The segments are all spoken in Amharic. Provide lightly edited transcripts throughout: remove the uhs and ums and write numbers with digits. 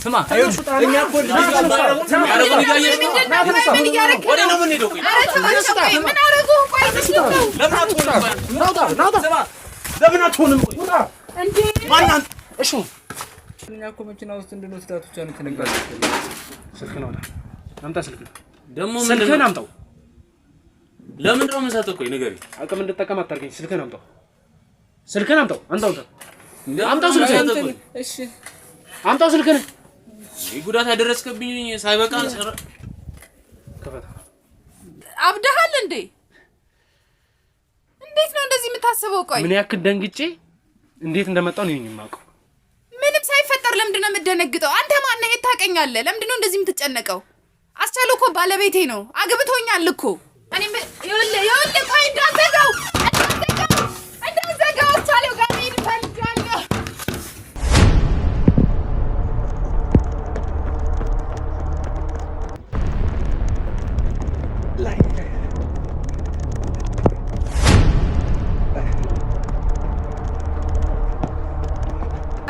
ስማ እኛ እኮ ያረጉን ያየሽ ነው ወደ ነው ምን ሄደው ምን አረጉ ቆይ ለምን አትሆንም እንዴ ማን እሺ እኛ እኮ መኪና ውስጥ እንድንወስዳት ብቻ ነው ተነጋገር ስልክ ነው አምጣ ስልክ ደሞ ምን ስልክህን አምጣው ለምን ነው መሰጠው ቆይ ንገሪ አቅም እንድትጠቀም አታርገኝ ስልክህን አምጣው ስልክህን አምጣው አምጣው ስልክህን እሺ አምጣው ስልክህን ይጉዳት ያደረስከብኝ ሳይበቃ ከፈታ አብደሃል እንዴ እንዴት ነው እንደዚህ የምታስበው ቆይ ምን ያክል ደንግጬ እንዴት እንደመጣው ነው የማውቀው ምንም ሳይፈጠር ለምንድን ነው የምትደነግጠው አንተ ማን ነህ ታቀኛለህ ለምንድን ነው እንደዚህ የምትጨነቀው አስቻለው እኮ ባለቤቴ ነው አግብቶኛል እኮ እኔ ይኸውልህ ቆይ እንዳትዘጋው አስቻለው ጋር ሄድ ፈልጋለሁ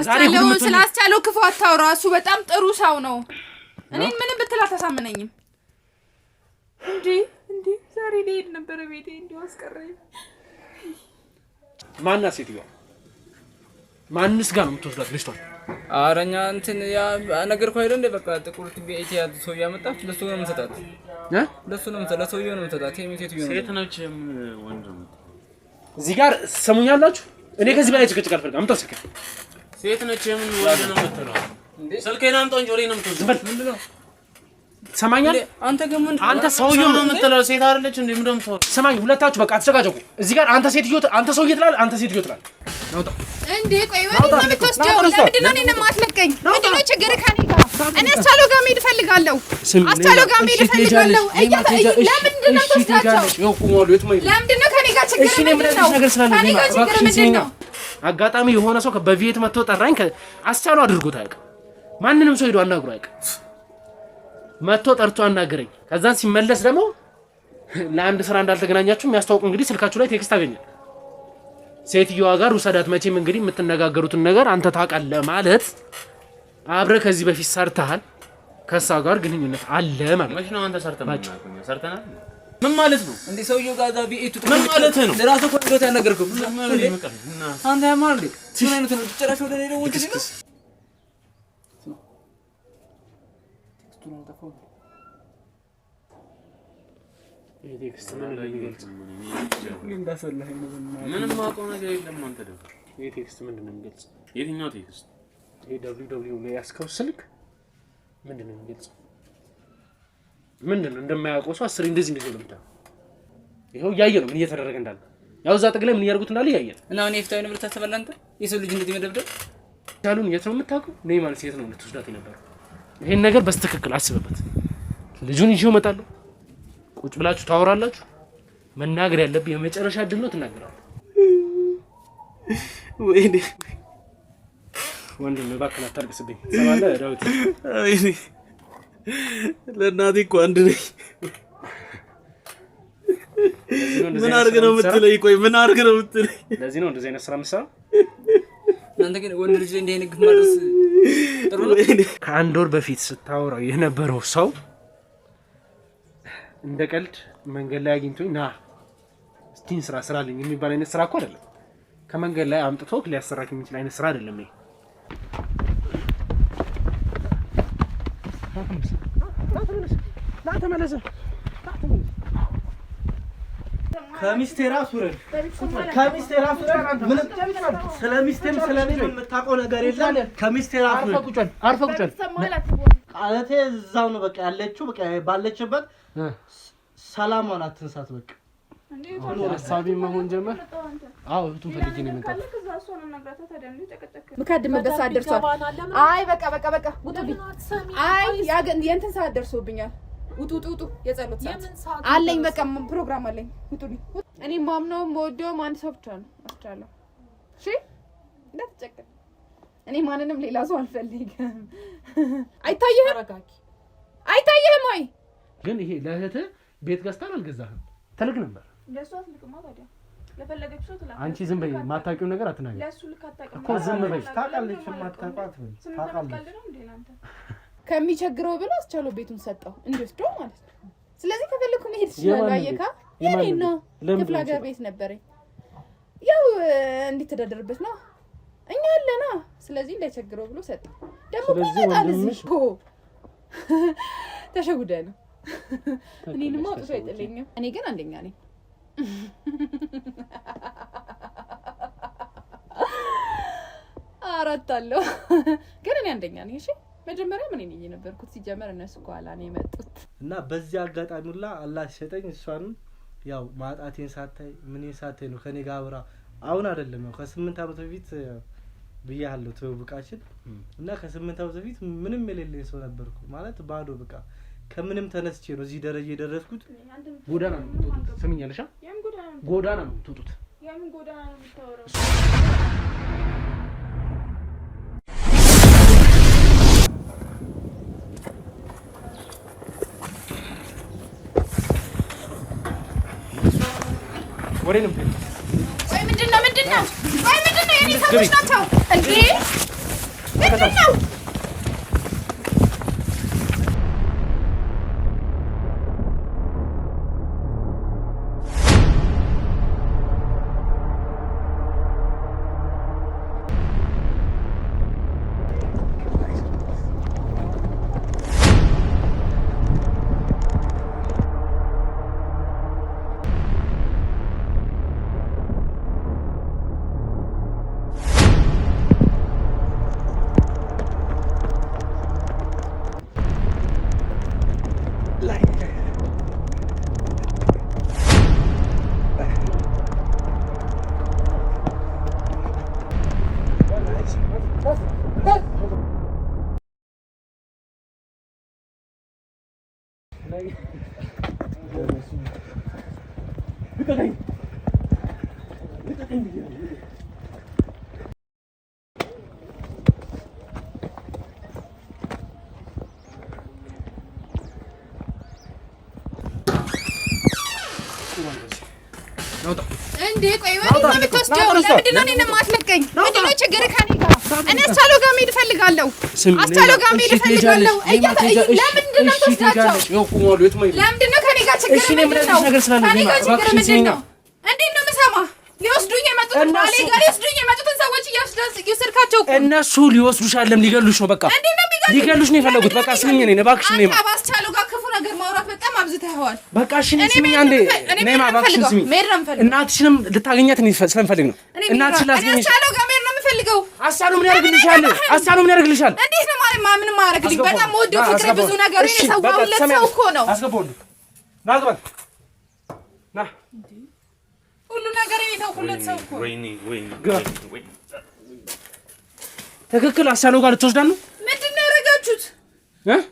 አስቻለው ስላስቻለው ክፉ አታውራ እሱ በጣም ጥሩ ሰው ነው እኔን ምንም ብትል አታሳምነኝም እንዴ ዛሬ ልሄድ ነበር ቤቴ እንዲው አስቀረኝ ማንና ሴትዮ ማንስ ጋር ነው የምትወስዳት ልጅቷን አረኛ እንትን ያ ነገር እኮ አይደል እንደ በቃ ጥቁር ቲቪ ያዝ ሰው ያመጣች ለሱ ነው የምትሰጣት ለሱ ነው የምትሰጣት ሰውዬው ነው የምትሰጣት ሴትዮ ነው ሴት ነች ወንድ ነው እዚህ ጋር ሰሙኛላችሁ እኔ ከዚህ በላይ ጭቅጭቅ አልፈልግም አምጣው ስልክ ሴት ነች ምን ወንድ ነው የምትለው ስልኬን አምጣው እንጂ ወሬ ነው የምትወስደው ምንድነው ሰማኛል አንተ ግን ምን አንተ ሰውዬው ነው የምትለው ሴት አይደለች እንዴ ምንድነው የምትለው ሰማኝ ሁለታችሁ በቃ አትጨቃጨቁ እዚህ ጋር አንተ ሴትዮ አንተ ሰውዬ ትላለህ አንተ ሴትዮ ትላለህ ናውጣ እንዴ ቆይ ወዴት ነው የምትወስደው ለምንድነው እኔን የማትለቀኝ ምንድነው ችግር ከኔ ጋር እኔ አስቻለው ጋር መሄድ እፈልጋለሁ አስቻለው ጋር መሄድ እፈልጋለሁ ለምንድነው የምትወስዳቸው ለምንድነው ከኔ ጋር ችግር ምንድነው አጋጣሚ የሆነ ሰው በቪኤት መጥቶ ጠራኝ አስቻለው አድርጎት አያውቅም ማንንም ሰው ሄዶ አናግሮ አያውቅም መጥቶ ጠርቶ አናገረኝ ከዛን ሲመለስ ደግሞ ለአንድ ስራ እንዳልተገናኛችሁ የሚያስተዋውቁ እንግዲህ ስልካችሁ ላይ ቴክስት አገኘ ሴትየዋ ጋር ወሰዳት መቼም እንግዲህ የምትነጋገሩትን ነገር አንተ ታውቃለህ ማለት አብረ ከዚህ በፊት ሰርተሃል ከሷ ጋር ግንኙነት አለ ማለት ነው ነው አንተ ሰርተናል ምን ማለት ነው እንዴ ሰውየው ጋር ዛቢ እቱ ምን ማለት ነው ለራሱ እኮ እንደው ያናገርከው አንተ ያማል ምን አይነት ነው ጭራሽ ወደ ሌላ ወንድ ነው ቴክስት ምንም ማውቀው ነገር የለም አንተ ደግሞ ይሄ ቴክስት ምንድነው የሚገልጽ የትኛው ቴክስት ይሄ www ላይ ያስከው ስልክ ምንድነው የሚገልጽ ምንድነው እንደማያውቀው ሰው አስር እንደዚህ ለምታ ይሄው ያየ ነው ምን እየተደረገ እንዳለ ያው እዛ ጥቅላይ ምን ያርጉት እንዳለ ያየ እና እኔ ፍታው ነው ብለታሰበላ አንተ የሰው ልጅ እንደዚህ መደብደብ ያሉን የት ነው የምታውቀው ነይ ማለት የት ነው ልትወስዳት ነበር ይሄን ነገር በስተክክል አስበበት ልጁን ይዤው መጣለሁ ቁጭ ብላችሁ ታወራላችሁ መናገር ያለብህ የመጨረሻ እድል ነው ትናገራለህ ወይኔ ወንድም ባክና ታርግስብኝ ሰማለ ዳዊት ወይኔ ለናቲ እኮ አንድ ነኝ ምን አርገ ነው የምትለኝ ቆይ ምን አርገ ነው የምትለኝ ለዚህ ነው እንደዚህ አይነት ስራ መስራት አንተ ግን ወንድ ልጅ እንደ አይነት ግማርስ ጥሩ ነው ከአንድ ወር በፊት ስታወራው የነበረው ሰው እንደ ቀልድ መንገድ ላይ አግኝቶኝ ና ስቲን ስራ ልኝ የሚባል አይነት ስራ እኮ አይደለም ከመንገድ ላይ አምጥቶ ሊያሰራክ የሚችል አይነት ስራ አይደለም ይሄ ተመለስ ከሚስቴ ራሱ ምን ስለሚስቴም ስለኔም የምታውቀው ነገር የለም ከሚስቴ ራሱ አርፈቁጨል አለቴ እዛው ነው በቃ ያለችው በቃ ባለችበት ሰላማን አትንሳት በቃ እንዴ ሐሳቢ መሆን ጀመር አው እቱን ፈልጊ ነው የምንጣው ከዛው ነው ነግራታ ታደምኝ ተቀጠቀ መካደምበት ሰዓት ደርሷል አይ በቃ ውጡልኝ አይ የእንትን ሰዓት ደርሶብኛል ውጡ የጸሎት ሰዓት አለኝ በቃ ፕሮግራም አለኝ ውጡልኝ እኔ ማምነው ወደው አንድ ሰው ብቻ ነው አስቻለሁ እሺ እንዳትጨቀ እኔ ማንንም ሌላ ሰው አልፈልግም አይታየህም ወይ ግን ይሄ ለእህት ቤት ገዝታን አልገዛህም ተልክ ነበር ለሷት ልቅማ ታዲያ ለፈለገችው ትላካ አንቺ ዝም በይ ማታውቂው ነገር አትናገሪ ለሱ ልካታቀም እኮ ዝም በይ ታውቃለች ማታውቃት ታውቃለች ከሚቸግረው ብሎ አስቻለው ቤቱን ሰጠው እንዲወስደው ማለት ነው ስለዚህ ከፈለኩ መሄድ ይችላል አየካ የኔ ነው ክፍለ ሀገር ቤት ነበረኝ ያው እንዴት ተዳደረበት ነው እኛ አለና ስለዚህ እንዳይቸግረው ብሎ ሰጠው ደግሞ ይመጣል እዚህ እኮ ተሸጉደን እኔንም አውጥቶ አይጥልኝም እኔ ግን አንደኛ ነኝ አራታለሁ ግን እኔ አንደኛ ነኝ እሺ መጀመሪያ ምን ነኝ የነበርኩት ሲጀመር እነሱ ኋላ ነው የመጡት እና በዚህ አጋጣሚ ሁላ አላህ ሲሰጠኝ እሷን ያው ማጣቴን ሳታይ ምን ሳታይ ነው ከኔ ጋር አብራ አሁን አይደለም ነው ከ8 አመት በፊት ብያለሁ ተውብቃችን እና ከ8 አመት በፊት ምንም የሌለኝ ሰው ነበርኩ ማለት ባዶ በቃ ከምንም ተነስቼ ነው እዚህ ደረጃ የደረስኩት ጎዳና ነው የምትወጡት ስምኛለሽ ጎዳና ነው የምትወጡት የምን ጎዳና ነው የምታወራው ወሬንም ወይ ምንድነው የኔ ሰዎች ናቸው እንዴ ምንድነው እንዴ ቆይ ወዴት ነው የምትወስደው? ለምንድን ነው እኔን የማትለቀኝ? ምንድን ነው ችግርህ ከእኔ ጋር? እኔ አስቻለው ጋር መሄድ እፈልጋለሁ። አስቻለው ጋር መሄድ እፈልጋለሁ። ለምንድን ነው የምትወስዳቸው? ለምንድን ነው ከእኔ ጋር ችግር ምንድን ነው? ከእኔ ጋር ችግር ምንድን ነው? እንዴት ነው የምሰማህ? ሊወስዱኝ የመጡትን ባሌ ጋር ሊወስዱኝ የመጡትን ሰዎች እየወሰድካቸው እኮ እነሱ ሊወስዱሽ አይደለም ሊገሉሽ ነው። በቃ ሊገሉሽ ነው የፈለጉት። በቃ ስሚኝ እኔ እባክሽ ነኝ አስቻለው ጋር ክፉ ነገር ማውራት በጣም አብዝተኸዋል። በቃ እሺ ስሚኝ አንዴ ነይማ እባክሽን ስሚኝ። እናትሽንም ልታገኛት እኔ ስለምፈልግ ነው። እናትሽን ላስገኝሽ አስቻለው ጋር መሄድ ነው የምፈልገው። አስቻለው ምን ያደርግልሻል? አስቻለው ምን ያደርግልሻል? እንዴት ነው ማለት ምን ማድረግልኝ? በጣም ወደው ፍቅሬ ብዙ ነገር እኔ ሰዋውለት ሰው እኮ ነው። አስገባው ና ግባ ና ሁሉ ነገር የተውኩለት ሰው እኮ ወይኔ ትክክል አስቻለው ጋር ልትወስዳት ነው? ምንድን ነው ያደረጋችሁት?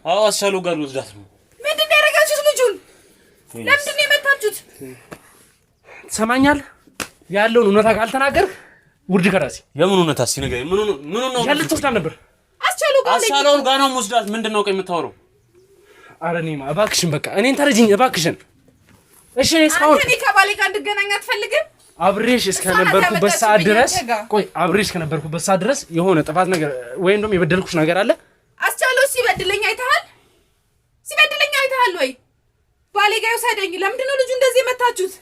አዎ አስቻለው ጋር ልትወስዳት ነው። ምንድን ነው ያደረጋችሁት? ልጁን ለምንድን ነው የመታችሁት? ትሰማኛለህ? ያለውን እውነታ ካልተናገርክ ውርድ ከራሴ የምን እውነታ ሲነገረኝ ምን ነው ልትወስዳት ነበር? አስቻለውን ጋር ነው የምወስዳት። ምንድን ነው የምታወራው? ኧረ እኔማ እባክሽን በቃ እኔን ተረጂኝ እባክሽን። እሺ እስካሁን አንተ ከባሌ ጋር እንድገናኝ አትፈልግም? አብሬሽ እስከነበርኩበት ሰዓት ድረስ ቆይ አብሬሽ እስከነበርኩበት ሰዓት ድረስ የሆነ ጥፋት ነገር ወይም ደግሞ የበደልኩሽ ነገር አለ? አስቻለው ሲበድለኝ አይተሃል? ወይ ባሌ ጋር ይወሰደኝ። ለምንድን ነው ልጁ እንደዚህ የመታችሁት?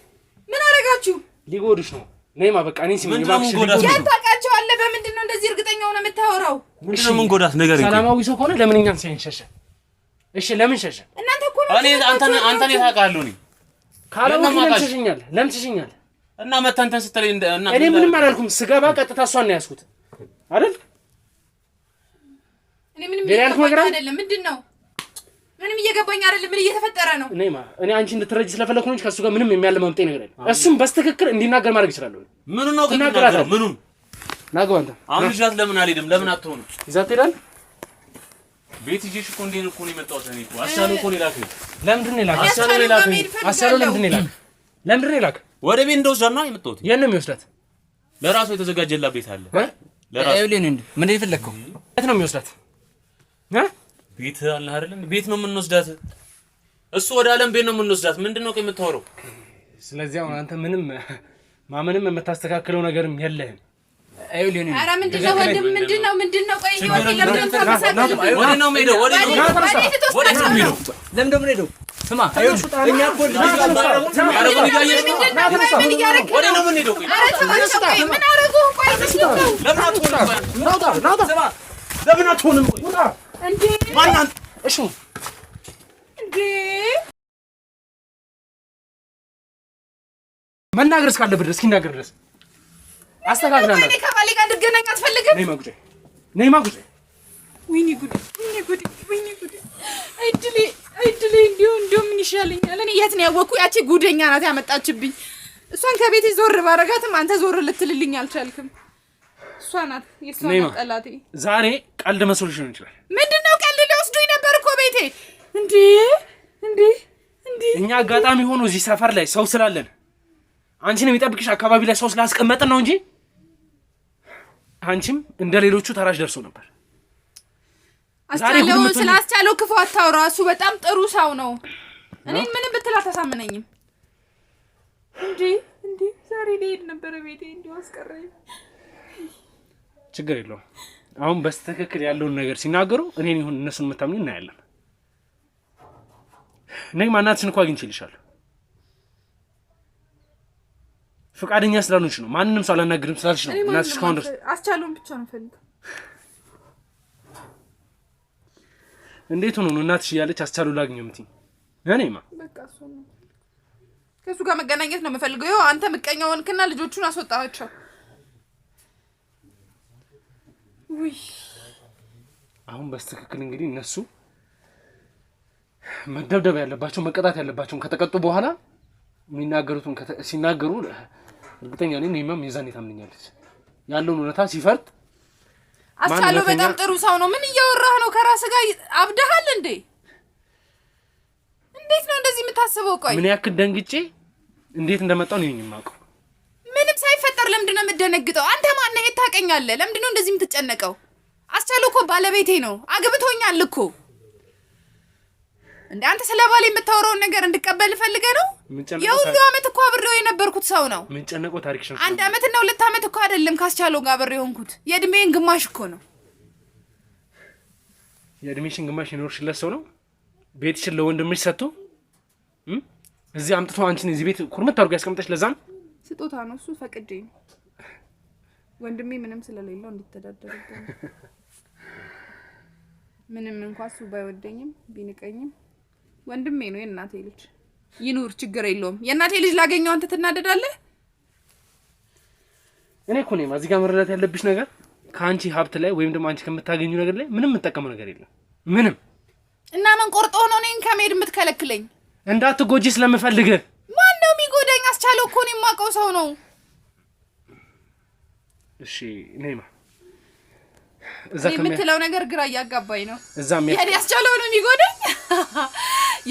ምን አደረጋችሁ? ሊጎድሽ ነው። ነይማ በቃ እኔን ሲምን እባክሽ ያታውቃቸዋለህ። በምንድን ነው እንደዚህ እርግጠኛ ሆነ የምታወራው? ምንድን ነው ምን ጎዳት ነገር እንዴ? ሰላማዊ ሰው ከሆነ ለምን እኛን ሳይንሸሸ? እሺ ለምን ሸሸ? እናንተ እኮ ነው እኔ አንተን ታውቃለህ ነው ካለው ለምን ትሽኛል? እና መተንተን ስትለኝ እና እኔ ምንም አላልኩም። ስገባ ቀጥታ እሷን ነው ያስኩት አይደል? እኔ ምንም እየገባኝ አይደለም። ምንድነው? ምንም እየገባኝ አይደለም። ምን እየተፈጠረ ነው? እኔ አንቺ እንድትረጂ ስለፈለኩ ነው እንጂ ከሱ ጋር ምንም የሚያለማምጠኝ ነገር የለም። እሱም በስተክክል እንዲናገር ማድረግ ይችላል። ምኑ ነው ከናገራው? ምኑን ናግባ አንተ አሁን ይዛት ለምን አልሄድም? ለምን አትሆንም? ይዛት ሄዳል። ቤት ይዤሽ እኮ እንዴት እኮ ነው የመጣሁት? እኔ እኮ አስቻለው እኮ ነው የላከኝ። ለምንድን ነው የላከኝ? አስቻለው ለምንድን ነው የላከኝ? ወደ ቤት እንደወስዳት ነው የመጣሁት። የት ነው የሚወስዳት? ለራሱ የተዘጋጀላት ቤት አለ። ለራሱ አይብሌን እንዴ ምን ይፈልከው? የት ነው የሚወስዳት? ቤት አለ አይደል? ቤት ነው የምንወስዳት። እሱ ወደ ዓለም ቤት ነው የምንወስዳት። ምንድነው የምታወራው? ስለዚህ አሁን አንተ ምንም ማመንም የምታስተካክለው ነገርም የለህም። ኧረ ምንድነው ወንድም ምንድነው ቆይ ወደ ነው የምሄደው ለምን ነው የምንሄደው ስማ እኛ እኮ ወደ ነው የምንሄደው ምን አረጉ ቆይ ለምን አትሆንም እንዴ ማናን እሺ እንዴ መናገር እስካለብህ ድረስ እስኪናገር ድረስ አስተካክላለሁ። እኔ ከባሌ ጋር እንድገናኝ አትፈልግም? ነይ ማጉጬ ወይኔ ጉድ አይድሌ እንዲሁ ምን ይሻለኛል? እኔ የት ነው ያወቅኩ? ያቺ ጉደኛ ናት ያመጣችብኝ። እሷን ከቤቴ ዞር ባረጋትም አንተ ዞር ልትልልኝ አልቻልክም። እሷ ናት የሷ ጠላቴ። ዛሬ ቀልድ መስሎሽ ነው ይችላል። ምንድነው ቀልድ? ሊወስዱኝ ነበር እኮ ቤቴ። እንዴ እኛ አጋጣሚ ሆኖ እዚህ ሰፈር ላይ ሰው ስላለን አንቺን የሚጠብቅሽ አካባቢ ላይ ሰው ስላስቀመጥን ነው እንጂ አንቺም እንደ ሌሎቹ ተራሽ ደርሶ ነበር። አስቻለው ስላስቻለው ክፉ አታውራ። እሱ በጣም ጥሩ ሰው ነው። እኔ ምንም ብትል አታሳምነኝም። እንዴ ዛሬ ልሄድ ነበር ቤቴ እንዲሁ አስቀረኝ። ችግር የለውም። አሁን በስተክክል ያለውን ነገር ሲናገሩ እኔን ይሁን እነሱን መታምኝ እናያለን። ነይ ማናትሽን እንኳን አግኝቼልሻለሁ። ፈቃደኛ ስላልሆንሽ ነው። ማንንም ሰው አላናግርም ስላልሽ ነው። እናትሽ ካሁን ድረስ አስቻለውን ብቻ ነው ፈልገው። እንዴት ሆኖ ነው እናትሽ እያለች አስቻለው ላግኘው የምትይኝ? እኔማ በቃ እሱ ነው ከሱ ጋር መገናኘት ነው የምፈልገው። ይኸው አንተ ምቀኛ ሆንክና ልጆቹን አስወጣቸው። ውይ አሁን በስተክክል እንግዲህ እነሱ መደብደብ ያለባቸው መቀጣት ያለባቸው ከተቀጡ በኋላ የሚናገሩትን ሲናገሩ እርግጠኛ ነኝ ነይማም የዛኔ ታምኛለች። ያለውን እውነታ ሲፈርጥ አስቻለው በጣም ጥሩ ሰው ነው። ምን እያወራህ ነው? ከራስህ ጋር አብደሃል እንዴ? እንዴት ነው እንደዚህ የምታስበው? ቆይ ምን ያክል ደንግጬ እንዴት እንደመጣው ነው የማውቀው። ምንም ሳይፈጠር ለምንድን ነው የምትደነግጠው? አንተ ማን ነህ? ታውቀኛለህ? ለምንድን ነው እንደዚህ የምትጨነቀው? አስቻለው እኮ ባለቤቴ ነው። አግብቶኛል እኮ እንዴ። አንተ ስለ ባሌ የምታወራውን ነገር እንድቀበል ፈልገህ ነው? የሁሉ አመት እኮ አብሬው የነበርኩት ሰው ነው። ምን ጨነቀው? ታሪክሽ ነው። አንድ አመት እና 2 አመት እኮ አይደለም ካስቻለው ጋር አብሬው ሆንኩት። የእድሜን ግማሽ እኮ ነው። የእድሜሽን ግማሽ የኖርሽለት ሰው ነው ቤትሽን ለወንድምሽ ሰጥቶ እዚህ አምጥቶ አንቺን እዚህ ቤት ኩርምት አድርጎ ያስቀምጠሽ። ለዛም ስጦታ ነው እሱ። ፈቅጄ ነው ወንድሜ ምንም ስለሌለው እንድትተዳደርበት። ምንም እንኳን እሱ ባይወደኝም ቢንቀኝም ወንድሜ ነው። የእናቴ ልጅ ይኑር፣ ችግር የለውም። የእናቴ ልጅ ላገኘው አንተ ትናደዳለህ? እኔ እኮ ነኝ እዚህ ጋር መረዳት ያለብሽ ነገር ከአንቺ ሀብት ላይ ወይም ደግሞ አንቺ ከምታገኙ ነገር ላይ ምንም የምጠቀመው ነገር የለም። ምንም እና ምን ቆርጦ ነው እኔን ከመሄድ የምትከለክለኝ? እንዳትጎጂ ስለምፈልግ። ማን ነው የሚጎዳኝ? አስቻለው እኮ ነው የማውቀው ሰው ነው። እሺ ነይማ እዛ የምትለው ነገር ግራ እያጋባኝ ነው። እዛም የኔ አስቻለው ነው የሚጎዳኝ?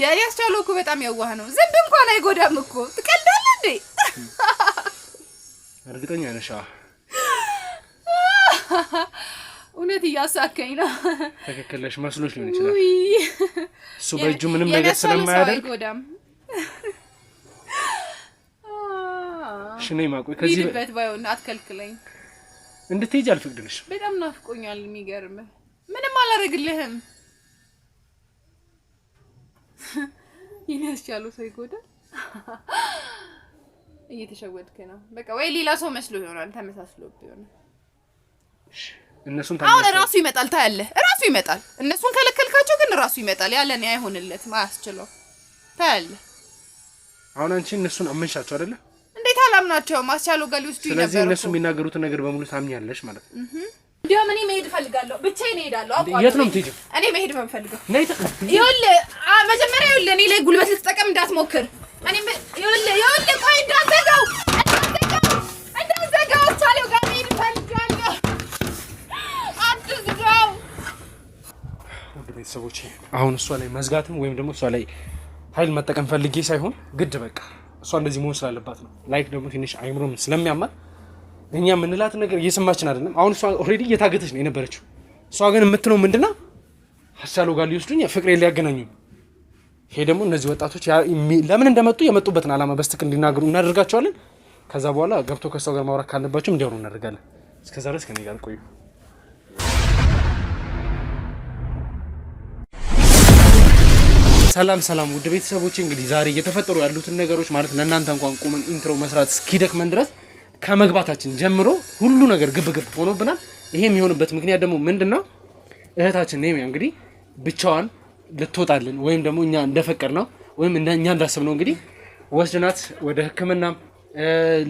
የኔ አስቻለው እኮ በጣም ያዋህ ነው። ዝም እንኳን አይጎዳም እኮ። ትቀልዳለህ እንዴ? እርግጠኛ ነሽ? እውነት እያሳከኝ ነው። ትክክል ነሽ መስሎሽ ሊሆን ይችላል። እሱ በእጁ ምንም ነገር ስለማያደርግ አይጎዳም። እሺ ነይማ ቆይ ከዚህ በት ባይሆን አትከልክለኝ። እንድትሄጂ አልፈቅድልሽም። በጣም ናፍቆኛል። የሚገርምህ ምንም አላደርግልህም። የኔ አስቻለው ሰው ይጎዳል። እየተሸወድክ ነው። በቃ ወይ ሌላ ሰው መስሎ ይሆናል፣ ተመሳስሎብህ ይሆናል። እነሱን አሁን ራሱ ይመጣል። ታያለህ፣ ራሱ ይመጣል። እነሱን ከለከልካቸው ግን ራሱ ይመጣል። ያለኔ አይሆንለትም፣ አያስችለው። ታያለህ። አሁን አንቺ እነሱን አመንሻቸው አይደለ? እንዴት አላምናቸውም? አስቻለው ጋር ሊወስዱኝ ነበር። ስለዚህ እነሱ የሚናገሩትን ነገር በሙሉ ታምኛለሽ ማለት ነው። እንዲያውም እኔ መሄድ እፈልጋለሁ። ብቻዬን እሄዳለሁ። አቋም የት ነው የምትሄጂው? እኔ መሄድ በምፈልገው ነይ። ይኸውልህ መጀመሪያ ይኸውልህ እኔ ላይ ጉልበት ልትጠቀም እንዳትሞክር። እኔ ይኸውልህ ቆይ እንዳትዘጋው አስቻለው ጋር መሄድ እፈልጋለሁ። አትዝጋው። ውድ ቤተሰቦቼ አሁን እሷ ላይ መዝጋትም ወይም ደግሞ እሷ ላይ ኃይል መጠቀም ፈልጌ ሳይሆን ግድ በቃ እሷ እንደዚህ መሆን ስላለባት ነው። ላይክ ደግሞ ትንሽ አይምሮም ስለሚያማት እኛ የምንላት ነገር እየሰማችን አይደለም። አሁን እሷ ኦልሬዲ እየታገተች ነው የነበረችው። እሷ ግን የምትለው ምንድነው? አስቻለው ጋር ሊወስዱኝ ፍቅሬን ሊያገናኙኝ። ይሄ ደግሞ እነዚህ ወጣቶች ለምን እንደመጡ የመጡበትን ዓላማ በስትክክል እንዲናገሩ እናደርጋቸዋለን። ከዛ በኋላ ገብቶ ከሷ ጋር ማውራት ካለባችሁ እንዲያወሩ እናደርጋለን። እስከዛ ድረስ ከኔ ጋር ቆዩ። ሰላም ውድ ቤተሰቦች፣ እንግዲህ ዛሬ እየተፈጠሩ ያሉትን ነገሮች ማለት ለእናንተ እንኳን ቁመን ኢንትሮ መስራት እስኪደክመን ድረስ ከመግባታችን ጀምሮ ሁሉ ነገር ግብግብ ሆኖብናል። ይሄ የሚሆንበት ምክንያት ደግሞ ምንድነው? እህታችን ነው እንግዲህ ብቻዋን ልትወጣልን ወይም ደግሞ እኛ እንደፈቀድ ነው ወይም እኛ እንዳሰብነው እንግዲህ ወስደናት ወደ ሕክምና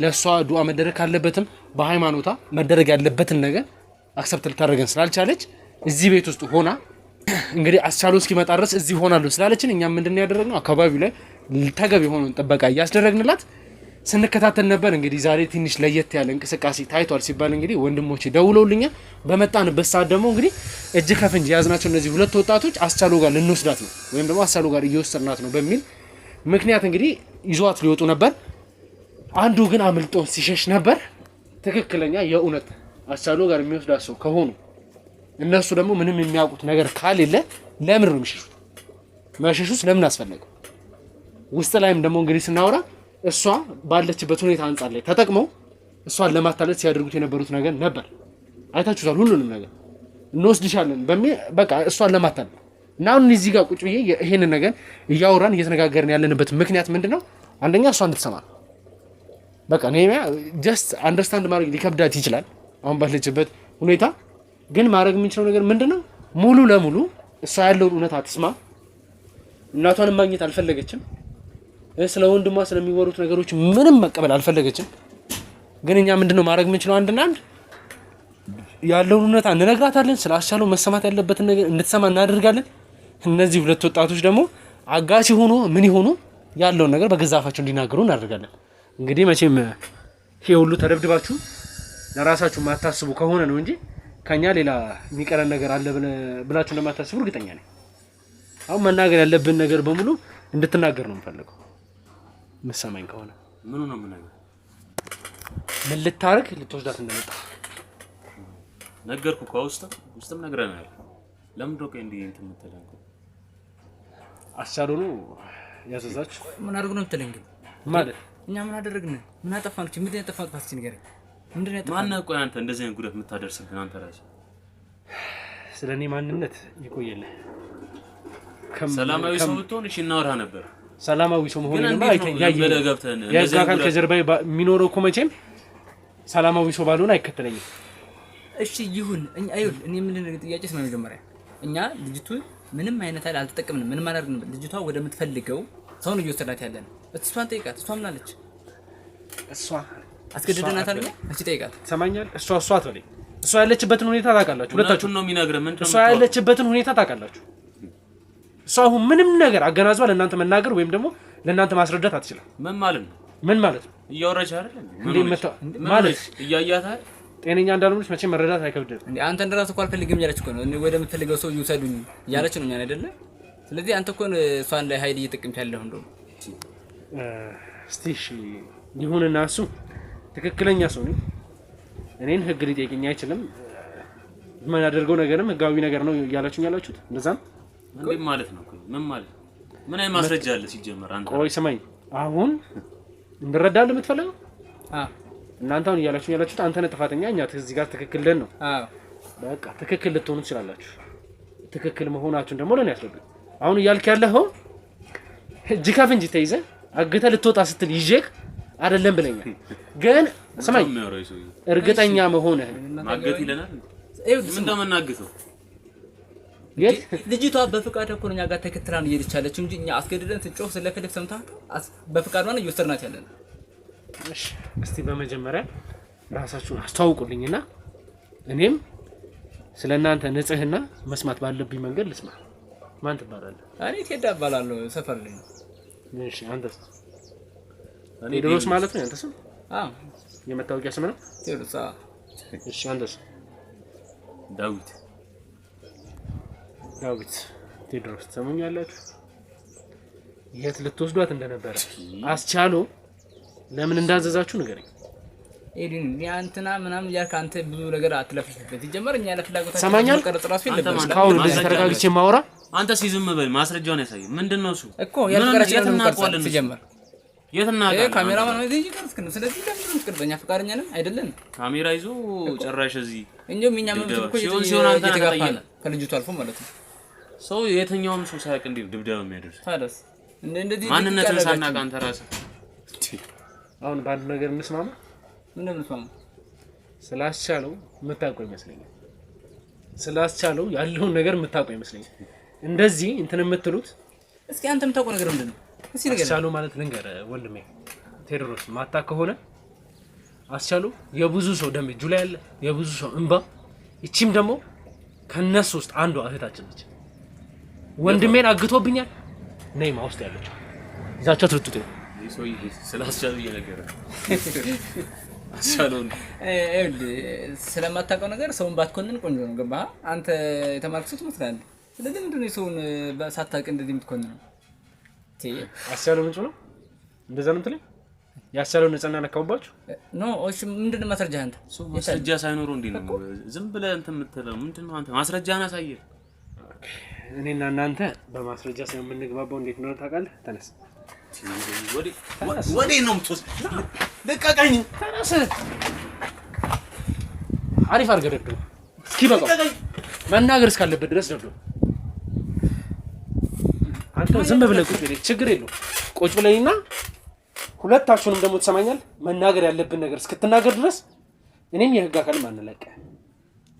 ለሷ ዱዓ መደረግ ካለበትም በሃይማኖቷ መደረግ ያለበትን ነገር አክሰፕት ልታደርገን ስላልቻለች እዚህ ቤት ውስጥ ሆና እንግዲህ አስቻለው እስኪመጣ ድረስ እዚህ ሆናለሁ ስላለችን እኛ ምንድነው ያደረግነው? አካባቢው ላይ ተገቢ የሆነውን ጥበቃ እያስደረግንላት ስንከታተል ነበር። እንግዲህ ዛሬ ትንሽ ለየት ያለ እንቅስቃሴ ታይቷል ሲባል እንግዲህ ወንድሞቼ ደውለውልኛል። በመጣንበት ሰዓት ደግሞ እንግዲህ እጅ ከፍንጅ የያዝናቸው እነዚህ ሁለት ወጣቶች አስቻለው ጋር ልንወስዳት ነው ወይም ደግሞ አስቻለው ጋር እየወሰድናት ነው በሚል ምክንያት እንግዲህ ይዟት ሊወጡ ነበር። አንዱ ግን አምልጦ ሲሸሽ ነበር። ትክክለኛ የእውነት አስቻለው ጋር የሚወስዳት ሰው ከሆኑ እነሱ ደግሞ ምንም የሚያውቁት ነገር ካሌለ ለምን ነው የሚሸሹት? መሸሹስ ለምን አስፈለገ? ውስጥ ላይም ደግሞ እንግዲህ ስናወራ እሷ ባለችበት ሁኔታ አንጻር ላይ ተጠቅመው እሷን ለማታለል ሲያደርጉት የነበሩት ነገር ነበር። አይታችሁታል። ሁሉንም ነገር እንወስድሻለን በሚል በቃ እሷን ለማታለል እና አሁን እዚህ ጋር ቁጭ ብዬ ይሄንን ነገር እያወራን እየተነጋገርን ያለንበት ምክንያት ምንድነው? አንደኛ እሷ እንድትሰማ በቃ ነይማ ጀስት አንደርስታንድ ማድረግ ሊከብዳት ይችላል አሁን ባለችበት ሁኔታ። ግን ማድረግ የምንችለው ነገር ምንድነው? ሙሉ ለሙሉ እሷ ያለውን እውነት አትስማ። እናቷንም ማግኘት አልፈለገችም። ስለ ወንድሟ ስለሚወሩት ነገሮች ምንም መቀበል አልፈለገችም። ግን እኛ ምንድነው ማድረግ የምንችለው? አንድና አንድ ያለውን እውነት እንነግራታለን። ስለ አስቻለው መሰማት ያለበትን ነገር እንድትሰማ እናደርጋለን። እነዚህ ሁለት ወጣቶች ደግሞ አጋች ሆኖ ምን ይሆኑ ያለውን ነገር በገዛፋቸው እንዲናገሩ እናደርጋለን። እንግዲህ መቼም ይሄ ሁሉ ተደብድባችሁ ለራሳችሁ ማታስቡ ከሆነ ነው እንጂ ከኛ ሌላ የሚቀረን ነገር አለ ብላችሁ እንደማታስቡ እርግጠኛ ነኝ። አሁን መናገር ያለብን ነገር በሙሉ እንድትናገር ነው የምፈልገው። መሰማኝ ከሆነ ምኑ ነው የምናገር? ምን ልታረግ ልትወስዳት እንደመጣ ነገርኩ እኮ ውስጥም ነግረናል። ለምን ዶቀ እንዴ እንትን የምትለኝ? አስቻለው ነው ያዘዛችሁ። ምን አድርጉ ነው የምትለኝ? ማለት እኛ ምን አደረግን? ምን አጠፋን? ምንድን ነው ያጠፋን? ፋስቲ ንገረኝ። ምንድን ነው ያጠፋን? ማን ነው? ቆይ አንተ እንደዚህ አይነት ጉዳት የምታደርስብን አንተ ራስህ። ስለኔ ማንነት ይቆየልህ። ሰላማዊ ሰው ብትሆን እሺ እናወራ ነበር። ሰላማዊ ሰው መሆን ነው የዛ አካል ከጀርባዬ የሚኖረው እኮ መቼም ሰላማዊ ሰው ባልሆነ አይከተለኝም። እሺ ይሁን። እኔ ምን ጥያቄ ነው መጀመሪያ እኛ ልጅቱ ምንም አይነት አይደል አልተጠቀምንም። ምንም አላደረግንም። ልጅቷ ወደምትፈልገው ሰው ነው እየወሰዳት ያለን። እሷን ጠይቃት። እሷ ምን አለች? እሷ አስገድደናታል። እሺ ጠይቃት። ሰማኛል። እሷ አትበለኝ። እሷ ያለችበትን ሁኔታ ታውቃላችሁ። ሁለታችሁ ነው የሚነግረን። ምን እሷ ያለችበትን ሁኔታ ታውቃላችሁ። እሷ አሁን ምንም ነገር አገናዝባ ለእናንተ መናገር ወይም ደግሞ ለእናንተ ማስረዳት አትችልም። ምን ማለት ነው? ምን ማለት ነው? እያወራች አይደል እንዴ? ማለት እያያታ ጤነኛ እንዳልሆነች መቼም መረዳት አይከብድም። እንዴ አንተ እንደራስ እኮ አልፈልግም እያለች እኮ ነው። ወደ የምትፈልገው ሰው ይውሰዱኝ እያለች ነው። እኛ አይደለ? ስለዚህ አንተ እኮ እሷን ላይ ኃይል እየተጠቀምክ ያለህ እንደው እስቲ እሺ ይሁንና እሱ ትክክለኛ ሰው ነው። እኔን ህግ ሊጠይቀኝ አይችልም። ምን አደርገው ነገርም ህጋዊ ነገር ነው እያላችሁኝ ያላችሁት እንደዛ ነው እንዴ? ማለት ነው። ምን ማለት ምን አይ ማስረጃ አለ ሲጀመር? አንተ ቆይ ስማኝ፣ አሁን እንረዳለን የምትፈልገው? እናንተ አሁን እያላችሁኝ ያላችሁት አንተ ነህ ጥፋተኛ፣ እኛ እዚህ ጋር ትክክል ነን ነው። በቃ ትክክል ልትሆኑ ትችላላችሁ። ትክክል መሆናችሁን ደግሞ ለኔ ያስረዱኝ። አሁን እያልክ ያለኸው እጅ ከፍንጅ ተይዘህ አግተህ ልትወጣ ስትል ይዤክ አይደለም ብለኛል። ግን ስማኝ እርግጠኛ መሆንህ ማገት ይለናል። ምን እንደምናገተው ልጅቷ በፍቃድ እኮ ነው እኛ ጋር ተከትላን እየሄደች እንጂ እኛ አስገድደን ስንጮህ ስለፈልግ ሰምታ በፍቃድ ነው እየወሰድናት ያለን። እሺ እስቲ በመጀመሪያ ራሳችሁን አስተዋውቁልኝና እኔም ስለናንተ ንጽህና መስማት ባለብኝ መንገድ ልስማ። ማን ትባላለህ? እኔ ቴዳ እባላለሁ። ሰፈር ልኝ። እሺ አንተስ? ቴዎድሮስ ማለት ነው አንተስ? የመታወቂያ ስም ነው ቴዎድሮስ። እሺ አንተስ? ዳዊት ቴዎድሮስ። ሰሙኛላችሁ? የት ልትወስዷት እንደነበረ አስቻለው ለምን እንዳዘዛችሁ ንገረኝ። ኤዲን ያንተና ምናምን ያልክ አንተ ብዙ ነገር አትለፍልበት። ይጀመር እኛ ለፍላጎታችን ሰማኛል። ቀረጽ ራሱ ይለበስ ካሁን እንደዚህ ተረጋግቼ ማውራ አንተ ሲዝም በል ማስረጃውን ያሳይ። ምንድነው እሱ እኮ ያልቀረጽ እናውቀዋለን። ሲጀመር የትና ካሜራማን ነው እዚህ ይቀርጽ ነው። ስለዚህ ለምን ትቀርበኛ ፈቃደኛ ነን አይደለም? ካሜራ ይዞ ጨራሽ እዚህ እንዴም እኛ መብት እኮ ሲሆን አንተ እየተጋፋን ከልጅቱ አልፎ ማለት ነው። ሰው የትኛውም ሰው ሳያውቅ እንዴ ድብደባ የሚያደርስ ታደስ እንደዚህ ማንነትን ሳናውቅ አንተ ራስህ አሁን በአንድ ነገር እንስማማ። ምን እንደምትማማ ስላስቻለው የምታውቀው ይመስለኛል። ስላስቻለው ያለውን ነገር የምታውቀው ይመስለኛል። እንደዚህ እንትን የምትሉት እስኪ አንተ የምታውቀው ነገር ምንድነው? እስኪ ነገር አስቻለው ማለት ልንገር ወንድሜ ቴዎድሮስ ማታ ከሆነ አስቻለው የብዙ ሰው ደም እጁ ላይ ያለ የብዙ ሰው እንባ እቺም ደግሞ ከነሱ ውስጥ አንዷ እህታችን ነች። ወንድሜን አግቶብኛል ነይ ማውስጥ ያለችው ይዛቸው ትርጡት ነው ይሶይ ስላስቻለው እየነገረ አስቻለው ስለማታውቀው ነገር ሰውን ባትኮንን ቆንጆ ነው። ገባህ? አንተ የተማርክሱት መስላለህ። ስለዚህ ምንድነው ሰውን ሳታውቅ እንደዚህ የምትኮንነው? አስቻለው ምንጭ ነው እንደዛ ነው የምትለኝ? ያስቻለው ነፃና ነካውባችሁ ኖ እሺ ምንድነው ማስረጃ? አንተ ሰው ማስረጃ ሳይኖረው እንዴ ነው ዝም ብለህ እንትን የምትለው? ምንድነው አንተ ማስረጃህን አሳየህ። እኔና እናንተ በማስረጃ ሳይሆን የምንግባባው እንዴት ነው ታውቃለህ? ተነስ ወዴ ነው የምትወስድ? ልቀቀኝ። ተነስ አሪፍ አድርገህ ደብደው እስኪ በቃ መናገር እስካለበት ድረስ ደብደው። አንተ ዝም ብለህ ቁጭ ብለህ ችግር የለውም ቁጭ ብለህና ሁለታችሁንም ደግሞ ትሰማኛል መናገር ያለብን ነገር እስክትናገር ድረስ እኔም የህግ አካል ማንለቀ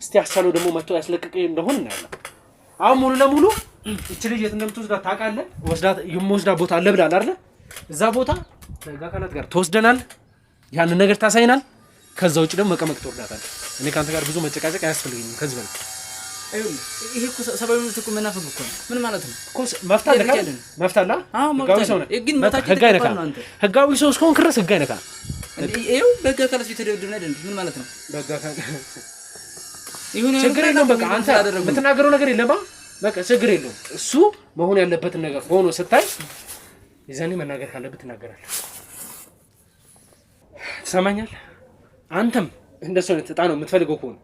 እስቲ አስቻለው ደግሞ መጥቶ ያስለቀቀኝ እንደሆነ እናያለን። አሁን ሙሉ ለሙሉ እቺ ልጅ የት እንደምትወስዳ ታውቃለህ? ወስዳ ቦታ አለ ብላል አይደል? እዛ ቦታ ከህግ አካላት ጋር ተወስደናል። ያን ነገር ታሳይናል። ከዛ ውጭ ደግሞ መቀመቅ ትወርዳታለህ። እኔ ካንተ ጋር ብዙ መጨቃጨቅ አያስፈልግኝም ከዚህ በላይ። ይሄ እኮ ሰባዊ መብት እኮ መናፈቅ እኮ ነው። ምን ማለት ነው? እኮ መፍታለህ? አዎ ህጋዊ ሰው ነህ። ግን መታችሁ ህጋዊ ሰው እስከሆንክ ድረስ ህግ አይነካ። ይሄው በህግ አካላት እየተደብደብን አይደል? ምን ማለት ነው? በህግ አካላት ይሁን ችግር የለውም። በቃ አንተ የምትናገረው ነገር የለማ። በቃ ችግር የለውም። እሱ መሆን ያለበትን ነገር ሆኖ ስታይ የዛኔ መናገር ካለብህ ትናገራለህ። ትሰማኛለህ? አንተም እንደሱ አይነት ዕጣ ነው የምትፈልገው ከሆነ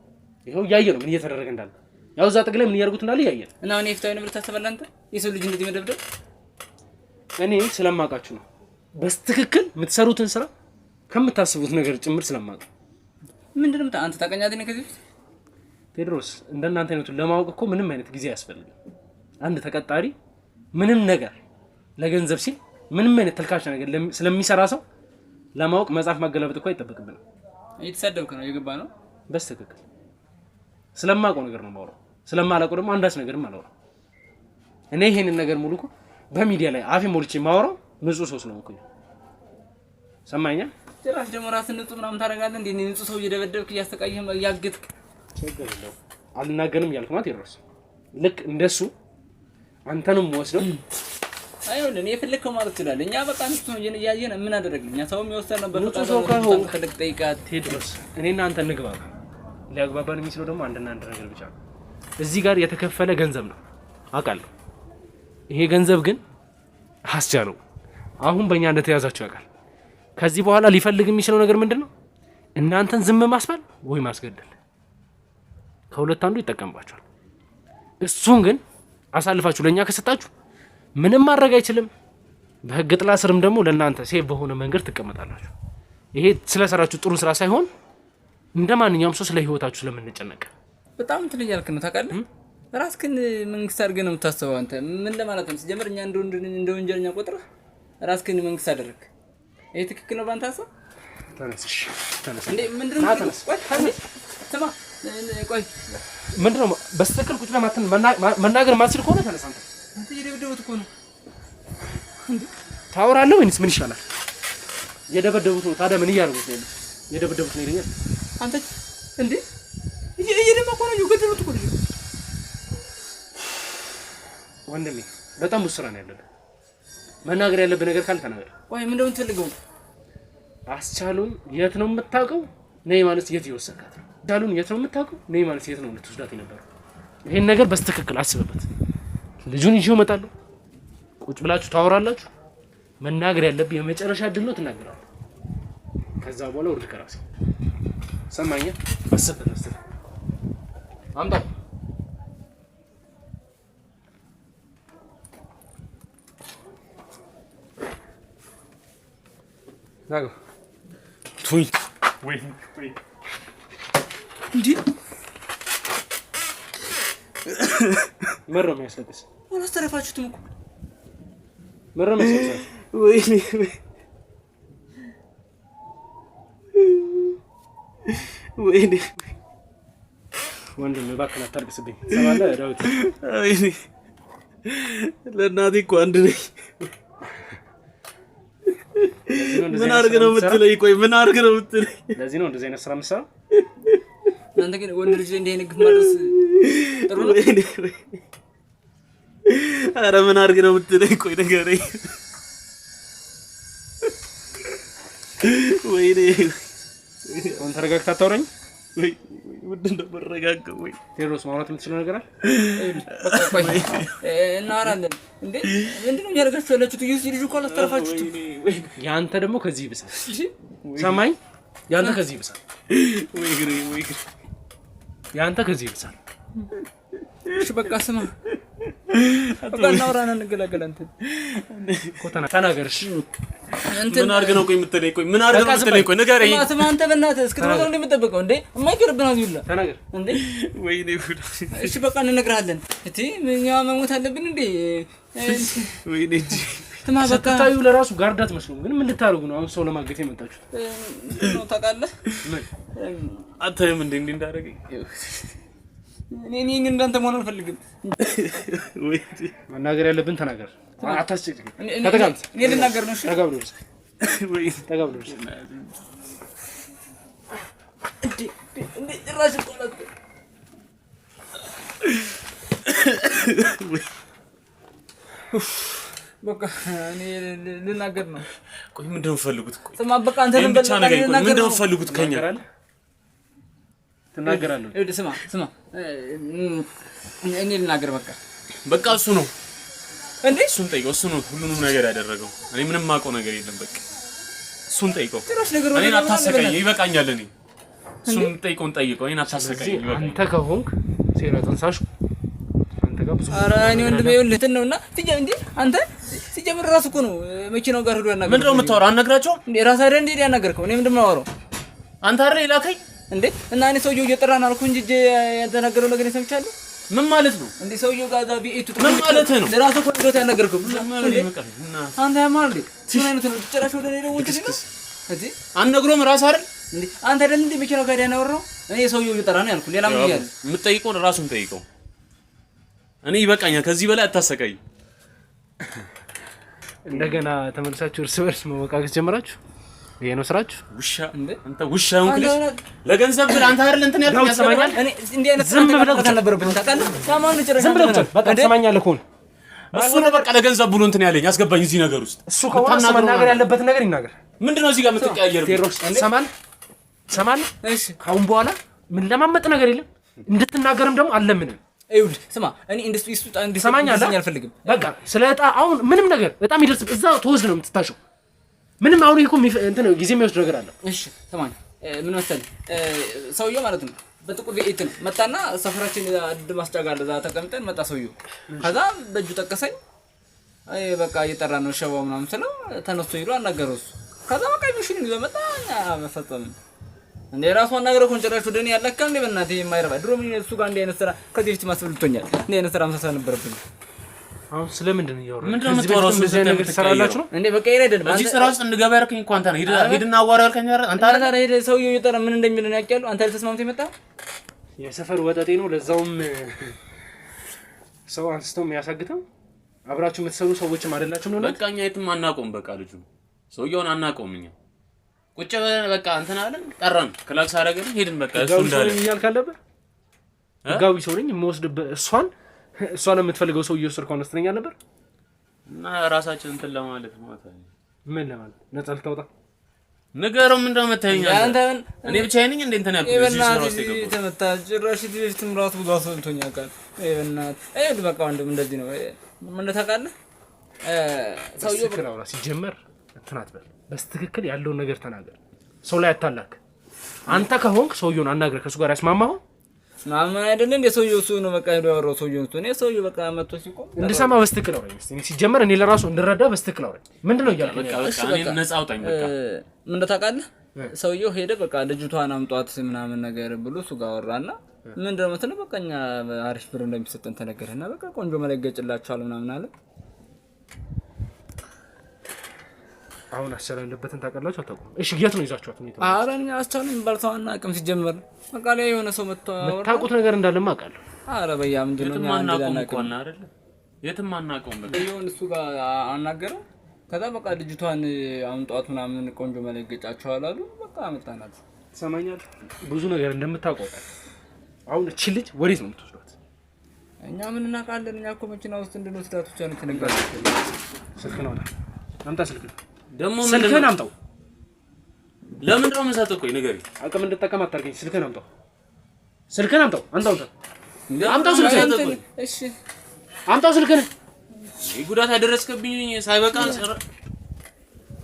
ይሄው እያየህ ነው ምን እየተደረገ እንዳለ። ያው እዛ ጥቅላይ ምን እያደረጉት እንዳለ እያየህ እና እኔ ፍታዊ ነው ብለህ ታስባለህ አንተ? የሰው ልጅ እንደዚህ መደብደብ እኔ ስለማውቃችሁ ነው። በስትክክል የምትሰሩትን ስራ ከምታስቡት ነገር ጭምር ስለማውቅ ምንድነው አንተ ታውቀኛለህ ከዚህ ቴዎድሮስ እንደናንተ አይነቱን ለማወቅ እኮ ምንም አይነት ጊዜ ያስፈልጋል። አንድ ተቀጣሪ ምንም ነገር ለገንዘብ ሲል ምንም አይነት ተልካሻ ነገር ስለሚሰራ ሰው ለማወቅ መጽሐፍ ማገላበጥ እኮ አይጠበቅብንም። እየተሳደብክ ነው የገባ ነው። በስትክክል ስለማውቀው ነገር ነው የማወራው። ስለማላውቀው ደግሞ አንዳች ነገርም አላወራም። እኔ ይሄንን ነገር ሙሉ እኮ በሚዲያ ላይ አፌ ሞልቼ የማወራው ንጹህ ሰው ስለሆንኩኝ ሰማኛ። ጭራሽ ደግሞ ራስን ንጹህ ምናምን ታደርጋለህ እንዴ? ንጹህ ሰው እየደበደብክ እያስተቃየህ እያገጥክ ችግር የለውም አልናገርም ያልኩ ማለት ይደርስ ልክ እንደሱ አንተንም ወስደው አይሆንም የፈለከው ማለት ይችላል። እኛ በቃ ንጹህ ነው እያየን ምን አደረግን? እኛ ሰው የሚወስደው ነው በፈቃዱ ሰው ካሁን ተልክ ጠይቃት ቴዎድሮስ እኔና አንተ እንግባባ። ሊያግባባን የሚችለው ደግሞ አንድና አንድ ነገር ብቻ ነው። እዚህ ጋር የተከፈለ ገንዘብ ነው አውቃለሁ። ይሄ ገንዘብ ግን አስቻለው አሁን በእኛ እንደተያዛችሁ ያውቃል። ከዚህ በኋላ ሊፈልግ የሚችለው ነገር ምንድነው? እናንተን ዝም ማስባል ወይ ማስገደል። ከሁለት አንዱ ይጠቀምባችኋል። እሱን ግን አሳልፋችሁ ለኛ ከሰጣችሁ ምንም ማድረግ አይችልም። በህግ ጥላ ስርም ደግሞ ለእናንተ ሴፍ በሆነ መንገድ ትቀመጣላችሁ። ይሄ ስለሰራችሁ ጥሩ ስራ ሳይሆን እንደማንኛውም ሰው ስለ ህይወታችሁ ስለምንጨነቅ በጣም እንትን እያልክ ነው ታውቃለህ። ራስህን መንግስት አድርገህ ነው የምታስበው። አንተ ምን ለማለት ነው? ሲጀምር እኛ እንደ ወንጀለኛ ቆጥረህ ራስህን መንግስት አደረግክ። ይሄ ትክክል ነው ባንተ ሀሳብ? ተነስሽ ተነስ እንዴ ምንድነው? ቆይ ስማ ቆይ ምንድነው? በስተክል ቁጭ ለማተን መናገር ማትችል ከሆነ ተነስ። አንተ እየደበደቡት እኮ ነው እንዴ? ታወራለህ ወይስ ምን ይሻላል? እየደበደቡት ነው። ታዲያ ምን እያደረጉት ነው? እየደበደቡት ነው ይለኛል። አንተ እንዴ እየደማ እኮ ነው እየገደሉት እኮ ነው። ወንድሜ በጣም ብዙ ስራ ነው ያለብህ። መናገር ያለብህ ነገር ካለ ተናገር። ቆይ ምን እንደሆነ ትፈልገው? አስቻሉን የት ነው የምታውቀው? ነይ ማለት የት ይወሰካት? አስቻሉን የት ነው የምታውቀው? ነይ ማለት የት ነው ልትወስዳት የነበረው? ይሄን ነገር በስትክክል አስበበት። ልጁን ይዤው እመጣለሁ። ቁጭ ብላችሁ ታወራላችሁ። መናገር ያለብህ የመጨረሻ እድል ነው፣ ትናገራለህ። ከዛ በኋላ ወርድ ከራሴ ሰማኛ። አስበበት መስጠት አምጣ ናጎ ቱይ ወይ እንዴ መረም ያሰጥስ አላስተረፋችሁትም እኮ መረም ያሰጥስ ወይኔ ወይኔ ወንድም እባክህ አታርቅስብኝ ሰማለህ ዳዊት ወይኔ ለእናቴ እኮ አንድ ነኝ ምን አድርገህ ነው የምትለኝ ቆይ ምን አድርገህ ነው የምትለኝ ለዚህ ነው እንደዚህ አይነት ስራ የምትሰራው እናንተ ግን ወንድ ልጅ እንደ አይነት ግፍ ማድረስ ጥሩ ነው ወይኔ ኧረ ምን አድርገህ ነው የምትለኝ ቆይ ንገረኝ ወይኔ አንተ ተረጋግተህ አታወራኝ ወይ ምንድን ነው መረጋጋው ወይ ቴዎድሮስ ማውራት የምትችለው ነገር አለ ቆይ እናወራለን እንዴ ምንድነው ያደርጋችሁ ያላችሁት ይሁን ልጅ እኮ አላስተረፋችሁት ያንተ ደግሞ ከዚህ ይብሳል ሰማኝ ያንተ ከዚህ ይብሳል ወይ ግሬ ያንተ ከዚህ ይብሳል እሺ በቃ ስማ በቃ እናወራና እንገላገል አንተ ኮተና ተናገርሽ ምን አድርገህ ነው ቆይ የምትለኝ ቆይ ምን አድርገህ ነው የምትለኝ ቆይ ንገረኝ ስማ አንተ በእናትህ እስክትመጣው እንደምትጠብቀው እንዴ የማይቀርብህ ነው ይውላ ተናገር እንዴ ወይኔ እሺ በቃ እንነግርሃለን እቲ ምንኛ መሞት አለብን እንዴ ወይኔ እንጂ ተማ በቃ ታዩ ለራሱ ጋርዳት መስሎኝ ግን ምን ልታረጉ ነው አሁን ሰው ለማገት የመጣችሁት ነው ታውቃለህ አታይም እንዴ እንዳደረገኝ እኔ እንዳንተ መሆን አልፈልግም ወይ መናገር ያለብን ተናገር አታስጨቅጭቅ ከተጋምት እኔ ልናገር ነው እሺ ተጋብሎስ ወይ ተጋብሎስ እንዴ ራስ ቆላት በቃ እኔ ልናገር ነው ቆይ ምንድነው የምትፈልጉት ቆይ ስማ በቃ አንተ ምንድነው የምትፈልጉት ከኛ ትናገራለህ እሺ ስማ እኔ ልናገር በቃ እሱ ነው እንዴ እሱን ጠይቀው እሱ ነው ሁሉንም ነገር ያደረገው እኔ ምንም ማውቀው ነገር የለም በቃ እሱን ጠይቀው ትራሽ ነገር እኔን አታሰቃኝ ይበቃኛል እኔ እሱን ጠይቀው እኔን አታሰቃኝ ይበቃኛል አንተ ከሆንክ ሴራ ተንሳሽ አንተ ጋር ብዙ ኧረ እኔ ወንድሜ ይኸውልህ ነውና እንዴ አንተ ሲጀምር ራሱ እኮ ነው መኪናው ጋር ሄዶ ያናገረው ምንድነው የምታወራው አናግራቸው እንዴ ራስ አይደል እንዴ ያናገርከው እኔ ምንድነው የማወራው አንተ አይደል ይላከኝ እንዴ እና እኔ ሰውዬው እየጠራን አልኩ እንጂ ያተናገረው ነገር ሰምቻለሁ ምን ማለት ነው እንዴ ሰውዬው ጋር ቢኤቱ ምን ማለት ነው ለራሱ እኮ ሄዶ ያናገርከው እና አንተ ያማል ምን አይነት ነው ጭራሽ ወደ እኔ ነው ወንጀል ነው እጂ አነግሮም ራስ አይደል እንዴ አንተ አይደል እንዴ መኪናው ጋር ያናወራው እኔ ሰውዬው እየጠራ ነው ያልኩ ሌላ ምን ይያል የምትጠይቀው ራሱን ጠይቀው እኔ ይበቃኛል ከዚህ በላይ አታሰቃይ እንደገና ተመልሳችሁ እርስ በርስ መወቃቀስ ጀመራችሁ ይሄ ነው ስራችሁ ውሻ እንዴ አንተ ውሻ ሆንክልሽ ለገንዘብ ብለህ አንተ አይደል እንትን ያልከው ያሰማኛል እኔ እንዴ አይነት ዝም ብለህ አልነበረብኝ ታውቃለህ ታማን ጭራሽ ዝም ብለህ በቃ ትሰማኛለህ እኮ እሱ ነው በቃ ለገንዘብ ብሎ እንትን ያለኝ ያስገባኝ እዚህ ነገር ውስጥ እሱ ከሆነ መናገር ያለበት ነገር ይናገር ምንድነው እዚህ ጋር የምትቀያየርብኝ ቴሮስ ሰማል እሺ ካሁን በኋላ ምን ለማመጥ ነገር የለም እንድትናገርም ደግሞ አለምንም ይኸውልህ ስማ እኔ እንድትሰማኛለህ አልፈልግም በቃ ስለ እጣ አሁን ምንም ነገር በጣም ይደርስ እዛ ተወዝ ነው የምትታሸው ምንም አሁን እኮ እንትን ጊዜ የሚወስድ ነገር አለ እሺ ሰማኝ ምን መሰለህ ሰውዬው ማለት ነው በጥቁር ቤት ነው መጣና ሰፈራችን አድ ማስጫጋለ እዛ ተቀምጠን መጣ ሰውዬው ከዛ በእጁ ጠቀሰኝ አይ በቃ እየጠራ ነው ሸባው ምናምን ስለው ተነስቶ ሄዶ አናገረው እሱ ከዛ በቃ ሚሽን ይዞ መጣ መፈጸም እንዴ ራሱ አናገረው ኮንጨራሽ ወደ እኔ ያለካ እንዴ በእናትህ የማይረባ ድሮ ምን እሱ ጋር እንደ አይነት ስራ ከዚህ በፊት ማስብልቶኛል እንደ አይነት ስራ መሳሳ ነበረብኝ አሁን ስለምንድን ነው ያወራው ምንድነው የምታወራው ስለዚህ ነገር ትሰራላችሁ ነው እንዴ በቃ ይረደን እዚህ ስራ ውስጥ እንድገባ ያልከኝ እንኳን አንተ ነህ ሄድና አዋራ ያልከኝ አንተ አይደል ሄደ ሰውዬው እየጠራ ምን እንደሚል ነው ያውቃሉ አንተ ተስማምተህ መጣ የሰፈር ወጣጤ ነው ለዛውም ሰው አንስተው የሚያሳግተው አብራችሁ የምትሰሩ ሰዎችም አይደላችሁም ነው በቃ እኛ የትም አናውቀውም በቃ ልጁ ሰውዬውን አናውቀውም እኛ ቁጭ በቃ እንትን አለን ጠራን ክላክስ አደረገልን ሄድን በቃ እሱ እንዳለ ይያል ካለበ ጋዊ ሰው ነኝ የምወስድበት እሷን የምትፈልገው ሰው እየወሰድከው አነስተኛ ነበር እና ራሳችን እንትን ለማለት ማለት ነው ምን ለማለት ነፃ ልታወጣ ነገርም እንደመታየኛል እኔ ብቻዬን ነኝ እንዴ እንትን ያልኩት እዚህ ስራ ውስጥ የገባው ተመታ ጭራሽ ዲቪሽን ራሱ ብዙ አሰልቶኛ ቃል በእናት በቃ ወንድም እንደዚህ ነው ምን ታውቃለህ ሰውዬው በቃ አውራ ሲጀመር እንትን አትበል በስትክክል ያለውን ነገር ተናገር ሰው ላይ አታላክ አንተ ከሆንክ ሰውዬውን አናግረህ ከሱ ጋር ያስማማው ማመን አይደለም እንደ ሰውዬው እሱ ነው በቃ ሄዶ ያወራው ሰውዬው እሱ ነው ሰውዬው በቃ መጥቶ ሲቆም እንደሰማ በስትክክል አውራኝ እስቲ ሲጀመር እኔ ለራሱ እንደረዳ በስትክክል አውራኝ ምንድነው ይያልከኝ በቃ እኔ ነፃ አውጣኝ በቃ ምን ታውቃለህ? ሰውየው ሄደ በቃ ልጅቷን አምጧት ምናምን ነገር ብሎ እሱ ጋር አወራና ምንድነው መሰለህ በቃ እኛ አሪፍ ብር እንደሚሰጠን ተነገረና በቃ ቆንጆ መለገጭላችኋል ምናምን አለ። አሁን አሰላለበትን ታውቃላችሁ አታውቁም? እሺ የት ነው ይዛችኋት ነው? ኧረ እኛ አስቻለን ባልታውና አቅም ሲጀመር በቃ ላይ የሆነ ሰው መጥቶ ታውቁት ነገር እንዳለማ አውቃለሁ። ኧረ በያ ምንድነው የትም አናውቀውም እኮ አይደል? የትም አናውቀውም በቃ ይሁን እሱ ጋር አናገረው። ከዛ በቃ ልጅቷን አምጧት ምናምን ቆንጆ መለገጫቸዋል አሉ። በቃ አመጣናት። ትሰማኛለህ? ብዙ ነገር እንደምታውቀው አሁን እቺ ልጅ ወዴት ነው የምትወስዷት? እኛ ምን እናውቃለን? እኛ እኮ መኪና ውስጥ እንድንወስዳት ብቻ ነው የተነገረው። ስልክ ነው አምጣ። ስልክ ደግሞ ስልክህን አምጣው። ለምን ነው የምሰጠው? ቆይ ንገሪኝ። አቅም እንድጠቀም አታርገኝ። ስልክህን አምጣው። ስልክህን አምጣው። አምጣው ስልክህን። እሺ አምጣው ስልክህን። ጉዳት ያደረስከብኝ ሳይበቃ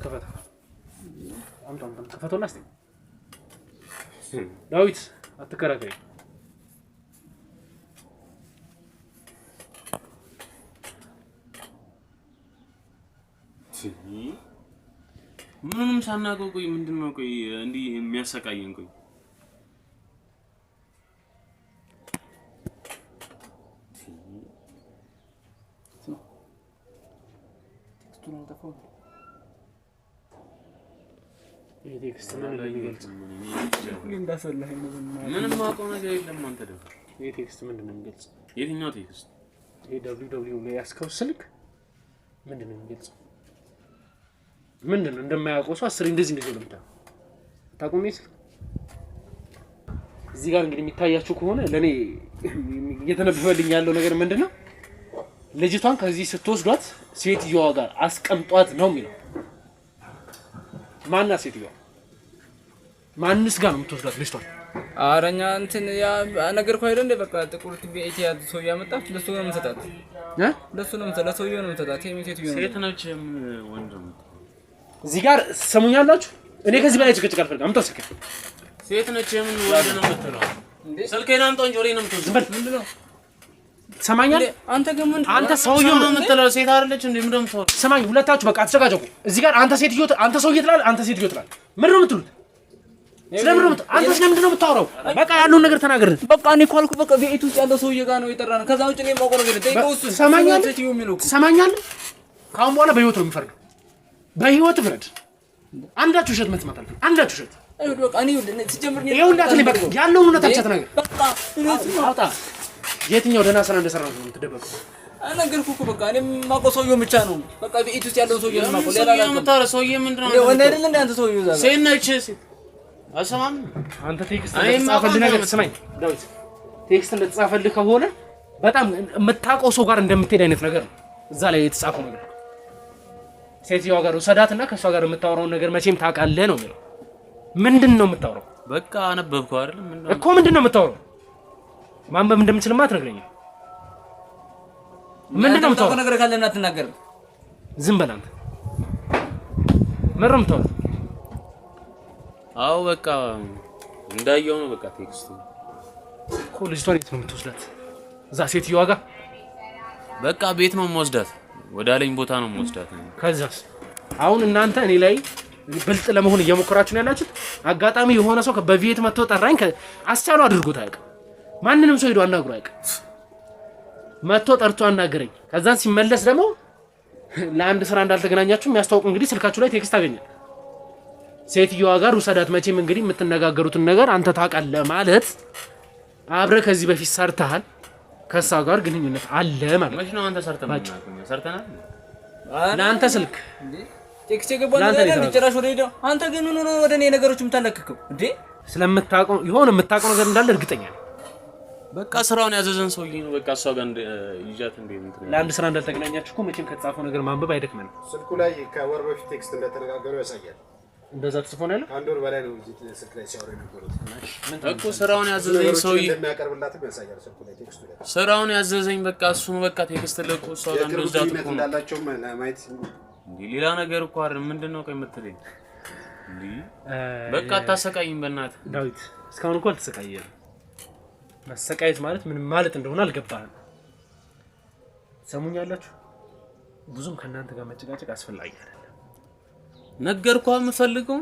ከፈታ አምጣው። ከፈተውና እስቲ ዳዊት አትከራከሪ። ምንም ሳናውቀው ቆይ ምንድነው ቆይ እንዲህ የሚያሰቃየን? ቆይ ምንም ማውቀው ነገር የለም። አንተ ደግሞ ይሄ ቴክስት ምንድን ነው የሚገልጸው? የትኛው ቴክስት? ይሄ www ላይ ያስከው ስልክ ምንድን ነው የሚገልጸው? ምንድን ነው እንደማያውቀው ሰው አስር እንደዚህ ለምታ ታቆም ይስል እዚህ ጋር እንግዲህ የሚታያችሁ ከሆነ ለኔ እየተነበበልኝ ያለው ነገር ምንድነው? ልጅቷን ከዚህ ስትወስዷት ሴትዮዋ ጋር አስቀምጧት ነው የሚለው። ማንና ሴትዮዋ ማንስ ጋር ነው የምትወስዷት ልጅቷን? አረኛ እንትን ያ ነገር እኮ አይደል እንደ በቃ ጥቁር ቲቪ ያዝ ሰው ያመጣች ለሱ ነው የምትሰጣት ለሱ ነው የምትሰጣት ለሰውየው ነው የምትሰጣት። ሴትዮ ነው ሴት ነች ወንድም እዚህ ጋር ሰሙኛላችሁ። እኔ ከዚህ በላይ ጭቅጭቅ አልፈልግም። አምጣው ስልክ። ሴት ነች ምን ወንድ ነው የምትለው? ስልኬን አምጣው እንጂ ወሬ ነው የምትወስደው። ምንድነው ሰማኛለህ? አንተ ግን ምን አንተ ሰውየው ነው የምትለው? ሴት አይደለች እንዴ? ምንድነው የምትለው? ሰማኝ። ሁለታችሁ በቃ አትጨቃጨቁ። እዚህ ጋር አንተ ሴትዮ አንተ ሰውዬ ትላለህ፣ አንተ ሴትዮ ትላለህ። ምንድነው የምትሉት? ስለምን ነው አንተ ስለምንድነው የምታወራው? በቃ ያለውን ነገር ተናገር። በቃ እኔ እኮ አልኩህ። በቃ ቤት ውስጥ ያለው ሰውዬ ጋር ነው የጠራነው። ከዛ ውጭ ነው የማውቀው ነገር ጠይቀው። እሱ ሰማኛለህ? ካሁን በኋላ በህይወት ነው የሚፈርደው። በህይወት ፍረድ። አንዳችሁ ውሸት መስማት አልፈልግም። አንዳችሁ ውሸት አይሁድ በቃ እኔ ሲጀምር ነው ይሄው እንዳትልኝ። በቃ ያለውን እውነት ብቻ ተናገር። በቃ አውጣ። የትኛው ደህና ስራ እንደሰራህ ነው የምትደበቀው? ነገርኩህ እኮ በቃ እኔ የማውቀው ሰውዬው ብቻ ነው። በቃ ቤት ውስጥ ያለው ሰውዬ ነው የማውቀው። ሌላ የምታወራው ሰውዬ ምንድን ነው? ወንድ አይደል እንደ አንተ ሰውዬው ዛሬ ሴት ነች። አሰማም አንተ ቴክስት እንደተጻፈልህ ነገር ስማኝ ዳዊት፣ ቴክስት እንደተጻፈልህ ከሆነ በጣም የምታውቀው ሰው ጋር እንደምትሄድ አይነት ነገር ነው እዛ ላይ የተጻፈው ነገር። ሴትዮዋ ጋር ወሰዳትና ከሷ ጋር የምታወራውን ነገር መቼም ታውቃለህ ነው የሚለው። ምንድነው የምታወራው? በቃ አነበብከው አይደል? እኮ ምንድነው የምታወራው? ማንበብ እንደምችልማ አትነግረኝም? ምንድነው የምታወራው? ነገር ካለና አትናገርም። ዝም በል አንተ። ምንም ተው። አዎ በቃ እንዳየው ነው። በቃ ቴክስቱ እኮ ልጅቷን የት ነው የምትወስዳት? እዛ ሴትዮዋ ጋር በቃ ቤት ነው የምወስዳት። ወደ አለኝ ቦታ ነው የምወስዳት። ከዛስ አሁን እናንተ እኔ ላይ ብልጥ ለመሆን እየሞከራችሁ ነው ያላችሁት። አጋጣሚ የሆነ ሰው በቪየት መጥቶ ጠራኝ አስቻሉ አድርጎት አያውቅም። ማንንም ሰው ሄዶ አናግሮ አያውቅም። መጥቶ ጠርቶ አናገረኝ። ከዛን ሲመለስ ደግሞ ለአንድ ስራ እንዳልተገናኛችሁ የሚያስተዋውቅ እንግዲህ ስልካችሁ ላይ ቴክስት አገኘ። ሴትዮዋ ጋር ውሰዳት። መቼም እንግዲህ የምትነጋገሩትን ነገር አንተ ታውቃለህ ማለት አብረህ ከዚህ በፊት ሰርተሃል፣ ከሷ ጋር ግንኙነት አለ ማለት ነው። አንተ ሰርተናል። ለአንተ ስልክ ቴክስት የገባው ነገር ጭራሽ ወደ ሄደው አንተ ግን ምን ወደ እኔ ነገሮች የምታለክከው እንዴ? ስለምታውቀው ይሆን የምታውቀው ነገር እንዳለ እርግጠኛ ነኝ። በቃ ስራውን ያዘዘን ሰውዬ ነው። በቃ እሷ ጋር ይዣት እንደ እንትን ለአንድ ስራ እንዳልተገናኛችሁ እኮ መቼም ከተጻፈው ነገር ማንበብ አይደክመንም። ስልኩ ላይ ከወር በፊት ቴክስት እንደተነጋገሩ ያሳያል። እንደዛ ተጽፎ ነው ያለው። አንድ ወር በላይ ነው እዚህ ስልክ ላይ ሲያወሩ የነበሩት እኮ ስራውን ያዘዘኝ ሰውዬ እንደሚያቀርብላትም ያሳያል። ስልኩ ላይ ቴክስቱ ላይ ስራውን ያዘዘኝ በቃ እሱ ነው። በቃ ቴክስት ልኮ እሷ ጋር እንደዛት እኮ እንዳላቸው ማየት እንዴ ሌላ ነገር እኮ አይደል? ምንድነው ቆይ የምትለኝ እንዴ? በቃ አታሰቃይም በእናትህ ዳዊት። እስካሁን እንኳን ተሰቃየህ። መሰቃየት ማለት ምን ማለት እንደሆነ አልገባህም። ሰሙኛላችሁ። ብዙም ከእናንተ ጋር መጨቃጨቅ አስፈላጊ አይደለም። ነገርኩህ የምፈልገው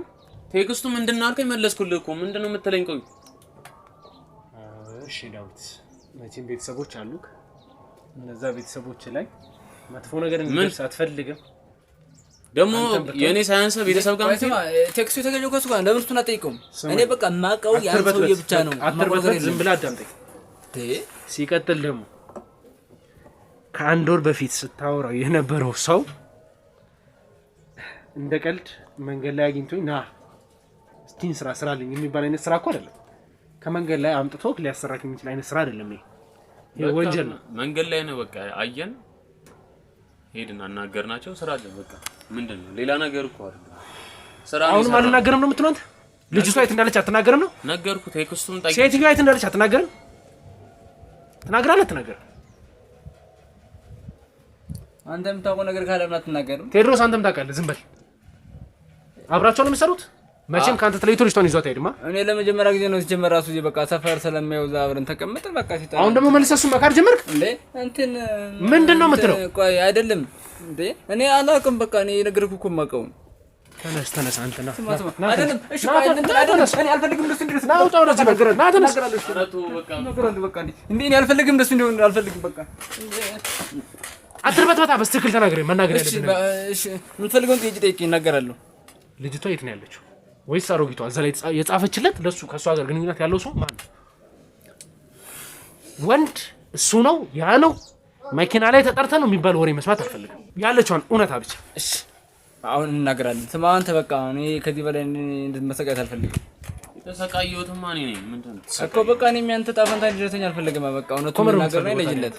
ቴክስቱ ምንድነው አልከኝ መለስኩልህ እኮ ምንድነው የምትለኝ ቆይ እሺ ዳዊት መቼም ቤተሰቦች አሉክ እነዛ ቤተሰቦች ላይ መጥፎ ነገር እንዲደርስ አትፈልግም ደግሞ የኔ ሳይንስ ቤተሰብ ጋር ቴክስቱ የተገኘው ከሱ ጋር ለምን እሱን አጠይቀውም እኔ በቃ ማቀው ያን ሰውዬ ብቻ ነው አትርበት ዝም ብላ አዳምጠኝ ሲቀጥል ደግሞ ከአንድ ወር በፊት ስታወራው የነበረው ሰው እንደ ቀልድ መንገድ ላይ አግኝቶኝ ና ስቲን ስራልኝ የሚባል አይነት ስራ እኮ አይደለም ከመንገድ ላይ አምጥቶ ሊያሰራክ የሚችል አይነት ስራ አይደለም ይሄ ወንጀል ነው መንገድ ላይ ነው በቃ አየን ሄድና እናገርናቸው ስራ አለ በቃ ምንድነው ሌላ ነገር እኮ አይደለም ስራ አሁን ማን እናገርም ነው የምትሉት ልጅቷ የት እንዳለች አትናገርም ነው ነገርኩ ቴክስቱን ጠይቅ ሴትዮዋ የት እንዳለች አትናገርም ተናግራለች ተናገር አንተም ታውቀው ነገር ካለ ምናምን አትናገርም ቴድሮስ አንተም ታውቃለህ ዝም በል አብራቸው ነው የሚሰሩት መቼም ካንተ ተለይቶ ልጅቷን ይዟት አይደማ እኔ ለመጀመሪያ ጊዜ ነው ሲጀመር ራሱ በቃ ሰፈር ስለማይው አብረን ተቀምጠን በቃ ሲታ አሁን ደግሞ መልሰህ እሱን መካድ ጀመርክ እንዴ እንትን ምንድነው የምትለው ቆይ አይደለም እንዴ እኔ አላውቅም በቃ እኔ ነገርኩ እኮ ማቀው ተነስ አንተና አይደለም እሺ አይደለም እኔ አልፈልግም እንደሱ እንድረስ ና አውጣው ነው ነገር ና ተነስ በቃ እንዴ እኔ አልፈልግም እንደሱ እንደሆነ አልፈልግም በቃ አትርበትበታ በስትክክል ተናገረኝ መናገር ያለብኝ እሺ የምትፈልገውን ጥያቄ ጠይቄ እናገራለሁ ልጅቷ የት ነው ያለችው ወይስ አሮጊቷ እዛ ላይ የጻፈችለት ለሱ ከሷ ጋር ግንኙነት ያለው ሰው ማን ነው ወንድ እሱ ነው ያ ነው መኪና ላይ ተጠርተ ነው የሚባል ወሬ መስማት አልፈልግም ያለችውን እውነታ ብቻ እሺ አሁን እናገራለን ስማ አንተ በቃ እኔ ከዚህ በላይ እንድትመሰቃየት አልፈልግም ተሰቃየሁትማ እኔ ነኝ ምንድነው እኮ በቃ እኔ የሚያንተ ጣፈንታ እንዲደርሰኝ አልፈልግም በቃ እውነቱን ነገር ነው ለጅለት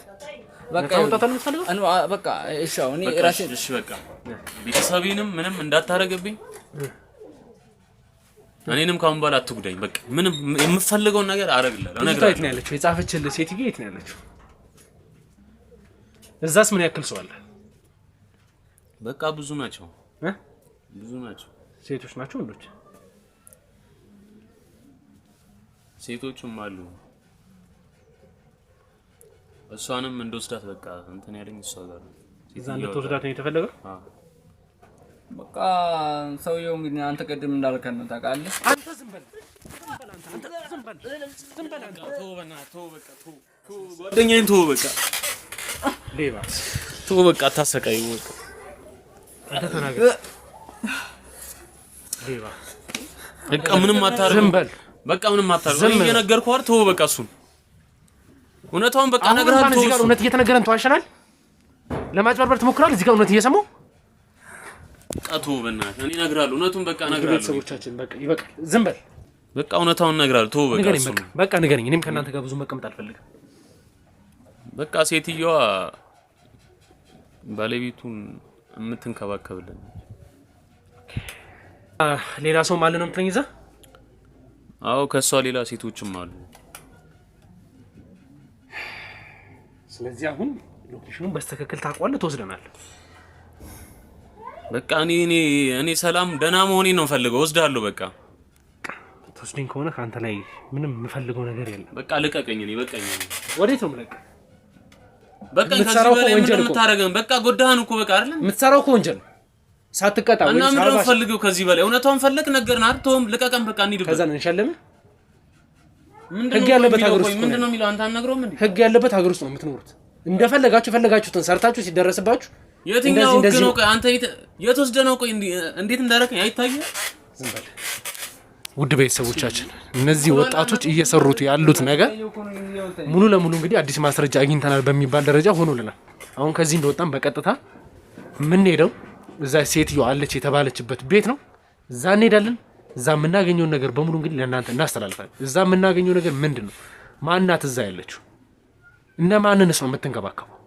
በቃ ታውጣታለህ የምትፈልገው በቃ እሺ አሁን እኔ ራሴ እሺ በቃ ቤተሰቤንም ምንም እንዳታረገብኝ እኔንም ካሁን በኋላ አትጉዳኝ በቃ ምንም የምፈልገው ነገር አረግልሃለሁ እነግርሃለሁ የት ነው ያለችው የጻፈችልህ ሴትዬ የት ነው ያለችው እዛስ ምን ያክል ሰው አለ በቃ ብዙ ናቸው ሴቶች ናቸው ወንዶች ሴቶችም አሉ እሷንም እንደወስዳት በቃ እንትን ያለኝ እሷ ጋር እዛ እንደተወስዳት ነው የተፈለገው በቃ ሰውየው እንግዲህ አንተ ቀድም እንዳልከን ነው ታውቃለህ አንተ ዝም በል ጓደኛዬን ተው በቃ ሌባ ተው በቃ አታሰቃይኝ በቃ አንተ ተናገር ሌባ በቃ ምንም አታርግ ዝም በል በቃ ምንም አታርግ እኔ እየነገርኩህ አይደል ተው በቃ እሱን እውነታውን በቃ ነግረሃለሁ እዚህ ጋር እውነት እየተነገረን ተዋሸናል ለማጭበርበር ትሞክራለህ እዚህ ጋር እውነት እየሰማው ቀጡ በእናትህ እኔ እነግርሃለሁ እውነቱን በቃ እነግርሃለሁ ቤተሰቦቻችን በቃ ይበቃል ዝም በል በቃ እውነታውን እነግርሃለሁ ተው በቃ በቃ ንገረኝ እኔም ከእናንተ ጋር ብዙ መቀመጥ አልፈልግም በቃ ሴትዮዋ ባለቤቱን የምትንከባከብልን ሌላ ሰው ማለት ነው የምትለኝ እዛ አዎ ከሷ ሌላ ሴቶችም አሉ ስለዚህ አሁን ሎኬሽኑን በስተክክል ታውቀዋለህ ተወስደናል በቃ እኔ ሰላም ደህና መሆኔን ነው ፈልገው ወስዳለሁ በቃ ተወስደኝ ከሆነ ካንተ ላይ ምንም የምፈልገው ነገር የለም በቃ ልቀቀኝ እኔ በቃኝ ወዴት ነው የምለቀው በቃ ከዚህ በላይ ምን የምታረገው በቃ ጎዳህን እኮ በቃ አይደል የምትሰራው እኮ ወንጀል ነው ሳትቀጣ ወይ እና ምንድነው ፈልገው ከዚህ በላይ እውነታውን ፈለክ ነገርና አትተውም ልቀቀን በቃ እንሂድ ከዛ ነው እንሻለም ህግ ያለበት ሀገር ውስጥ ምንድነው የሚለው አንተ አናግረው ምን ህግ ያለበት ሀገር ውስጥ ነው የምትኖሩት እንደፈለጋችሁ ፈለጋችሁትን ሰርታችሁ ሲደረስባችሁ የትኛው ህግ ነው ቆይ አንተ የተወስደነው ቆይ እንዴት እንዳረከኝ አይታየም ዝም በል ውድ ቤተሰቦቻችን እነዚህ ወጣቶች እየሰሩት ያሉት ነገር ሙሉ ለሙሉ እንግዲህ አዲስ ማስረጃ አግኝተናል በሚባል ደረጃ ሆኖልናል አሁን ከዚህ እንደወጣን በቀጥታ ምን ሄደው እዛ ሴትዮ አለች የተባለችበት ቤት ነው እዛ እንሄዳለን እዛ የምናገኘው ነገር በሙሉ እንግዲህ ለእናንተ እናስተላልፋለን እዛ የምናገኘው ነገር ምንድነው ማናት እዛ ያለችው እነማንንስ ነው የምትንከባከበው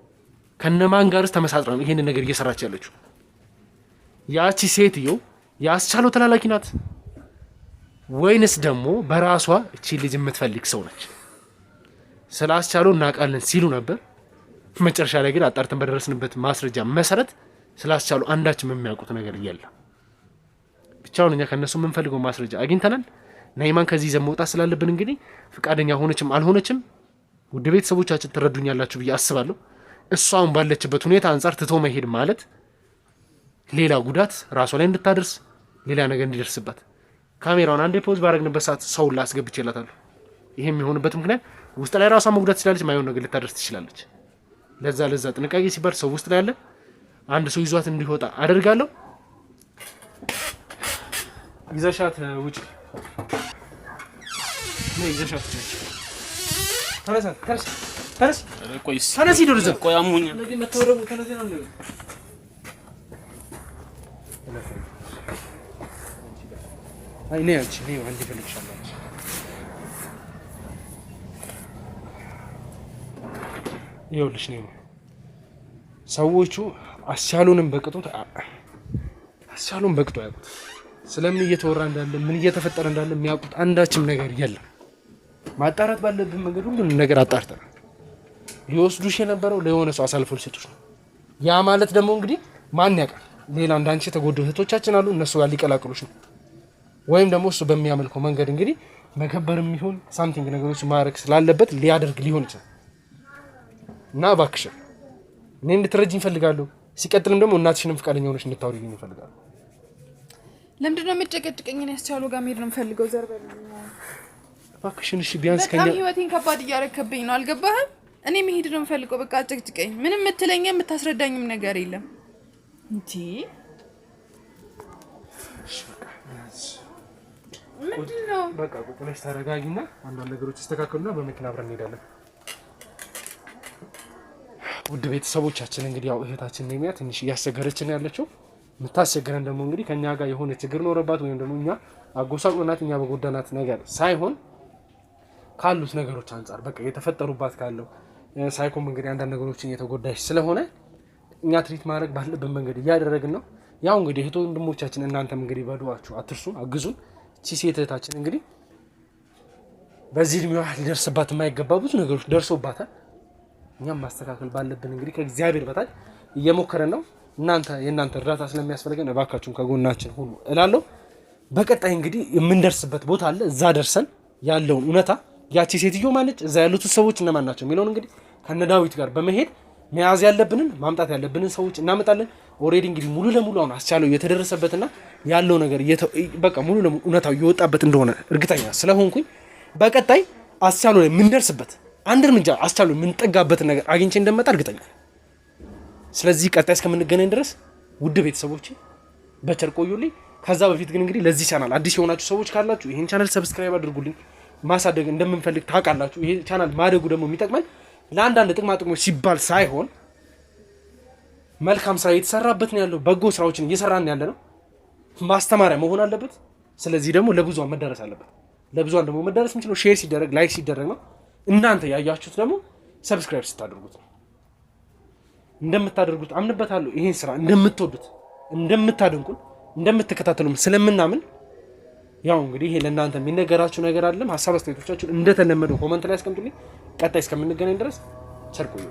ከነማን ጋርስ ተመሳጥራ ነው ይሄን ነገር እየሰራች ያለችው ያቺ ሴትዮ ያስቻለው ተላላኪ ናት ወይንስ ደግሞ በራሷ እቺ ልጅ የምትፈልግ ሰው ነች ስላስቻለው እናቃለን ሲሉ ነበር መጨረሻ ላይ ግን አጣርተን በደረስንበት ማስረጃ መሰረት ስላስቻለው አንዳችም የሚያውቁት ነገር የለም ብቻውን እኛ ከነሱ የምንፈልገው ማስረጃ አግኝተናል ናይማን ከዚህ ይዘን መውጣት ስላለብን እንግዲህ ፍቃደኛ ሆነችም አልሆነችም ውድ ቤተሰቦቻችን ትረዱኛላችሁ ብዬ አስባለሁ እሷን ባለችበት ሁኔታ አንፃር ትቶ መሄድ ማለት ሌላ ጉዳት ራሷ ላይ እንድታደርስ ሌላ ነገር እንዲደርስባት ካሜራውን አንዴ ፖዝ ባረግንበት ሰዓት ሰው ላስገብቼላታለሁ። ይሄ የሚሆንበት ምክንያት ውስጥ ላይ ራሷ መጉዳት ትችላለች፣ ማይሆን ነገር ልታደርስ ትችላለች። ለዛ ጥንቃቄ ሲባል ሰው ውስጥ ላይ ያለ አንድ ሰው ይዟት እንዲወጣ አደርጋለሁ። ይዘሻት ውጪ ነው ይዘሻት ተነስ ይደርዘ ቆይ አሙኝ ለዚህ መተወረቡ ተነስ ነው ነው አይ ነይ አንቺ ነይ አንዴ ፈልግሻለሁ። ይኸውልሽ ነው ሰዎቹ አስቻሉንም በቅጡት ያውቁት። ስለምን እየተወራ እንዳለ ምን እየተፈጠረ እንዳለ የሚያውቁት አንዳችም ነገር የለም። ማጣራት ባለብን መንገድ ሁሉንም ነገር አጣርተናል። ሊወስዱሽ የነበረው ለሆነ ሰው አሳልፎ ሊሰጡሽ ነው። ያ ማለት ደግሞ እንግዲህ ማን ያውቃል ሌላ እንዳንቺ የተጎዱ እህቶቻችን አሉ፣ እነሱ ጋር ሊቀላቅሉሽ ነው። ወይም ደግሞ እሱ በሚያመልከው መንገድ እንግዲህ መከበርም ይሁን ሳምቲንግ ነገሮች ማድረግ ስላለበት ሊያደርግ ሊሆን ይችላል። እና እባክሽ እኔ እንድትረጂኝ እፈልጋለሁ። ሲቀጥልም ደግሞ እናትሽንም ፈቃደኛ ሆነሽ እንድታወሪልኝ እፈልጋለሁ። ለምንድን ነው የምትጨቀጭቀኝ? እኔ አስቻለው ጋር መሄድ ነው የምፈልገው። ዘርበል እባክሽን እሺ። ቢያንስ በጣም ህይወቴን ከባድ እያረከብኝ ነው። አልገባህም? እኔ መሄድ ነው የምፈልገው። በቃ አጨቅጭቀኝ። ምንም የምትለኝ የምታስረዳኝም ነገር የለም እንጂ ምንድን ነው? በቃ ቁጭ ብለሽ ተረጋጊና አንዳንድ ነገሮች ይስተካከሉና በመኪና አብረን እንሄዳለን። ውድ ቤተሰቦቻችን እንግዲህ ያው እህታችን ነሚያ ትንሽ እያስቸገረችን ያለችው የምታስቸግረን ደግሞ እንግዲህ ከኛ ጋር የሆነ ችግር ኖረባት ወይም ደግሞ እኛ አጎሳቁናት እኛ በጎዳናት ነገር ሳይሆን ካሉት ነገሮች አንጻር በቃ የተፈጠሩባት ካለው ሳይኮም እንግዲህ አንዳንድ ነገሮችን እየተጎዳሽ ስለሆነ እኛ ትሪት ማድረግ ባለብን መንገድ እያደረግን ነው። ያው እንግዲህ እህቶ ወንድሞቻችን እናንተም እንግዲህ በዱዓችሁ አትርሱን፣ አግዙን። እቺ ሴት እህታችን እንግዲህ በዚህ እድሜዋ ሊደርስባት የማይገባ ብዙ ነገሮች ደርሶባታል። እኛም ማስተካከል ባለብን እንግዲህ ከእግዚአብሔር በታች እየሞከረን ነው። የእናንተ እርዳታ ስለሚያስፈልገን እባካችሁን ከጎናችን ሁሉ እላለሁ። በቀጣይ እንግዲህ የምንደርስበት ቦታ አለ። እዛ ደርሰን ያለውን እውነታ ያቺ ሴትዮ ማለች እዛ ያሉት ሰዎች እነማን ናቸው የሚለውን እንግዲህ ከነዳዊት ጋር በመሄድ መያዝ ያለብንን ማምጣት ያለብንን ሰዎች እናመጣለን። ኦሬዲ እንግዲህ ሙሉ ለሙሉ አሁን አስቻለው እየተደረሰበትና ያለው ነገር በቃ ሙሉ ለሙሉ እውነታው እየወጣበት እንደሆነ እርግጠኛ ስለሆንኩኝ በቀጣይ አስቻለው ላይ የምንደርስበት አንድ እርምጃ አስቻለው የምንጠጋበትን ነገር አግኝቼ እንደመጣ እርግጠኛ። ስለዚህ ቀጣይ እስከምንገናኝ ድረስ ውድ ቤተሰቦቼ በቸር ቆዩልኝ። ከዛ በፊት ግን እንግዲህ ለዚህ ቻናል አዲስ የሆናችሁ ሰዎች ካላችሁ ይሄን ቻናል ሰብስክራይብ አድርጉልኝ። ማሳደግ እንደምንፈልግ ታውቃላችሁ። ይሄ ቻናል ማደጉ ደግሞ የሚጠቅመን ለአንዳንድ ጥቅሞች ሲባል ሳይሆን መልካም ስራ እየተሰራበት ነው ያለው። በጎ ስራዎችን እየሰራን ያለ ነው። ማስተማሪያ መሆን አለበት። ስለዚህ ደግሞ ለብዙሃን መዳረስ አለበት። ለብዙሃን ደግሞ መዳረስ የሚችለው ሼር ሲደረግ ላይክ ሲደረግ ነው። እናንተ ያያችሁት ደግሞ ሰብስክራይብ ስታደርጉት ነው። እንደምታደርጉት አምንበታለሁ። ይሄን ስራ እንደምትወዱት እንደምታደንቁን እንደምትከታተሉም ስለምናምን ያው እንግዲህ ይሄ ለእናንተ የሚነገራችሁ ነገር አይደለም። ሀሳብ አስተያየቶቻችሁን እንደተለመደው ኮመንት ላይ አስቀምጡልኝ። ቀጣይ እስከምንገናኝ ድረስ ቸር ቆዩ።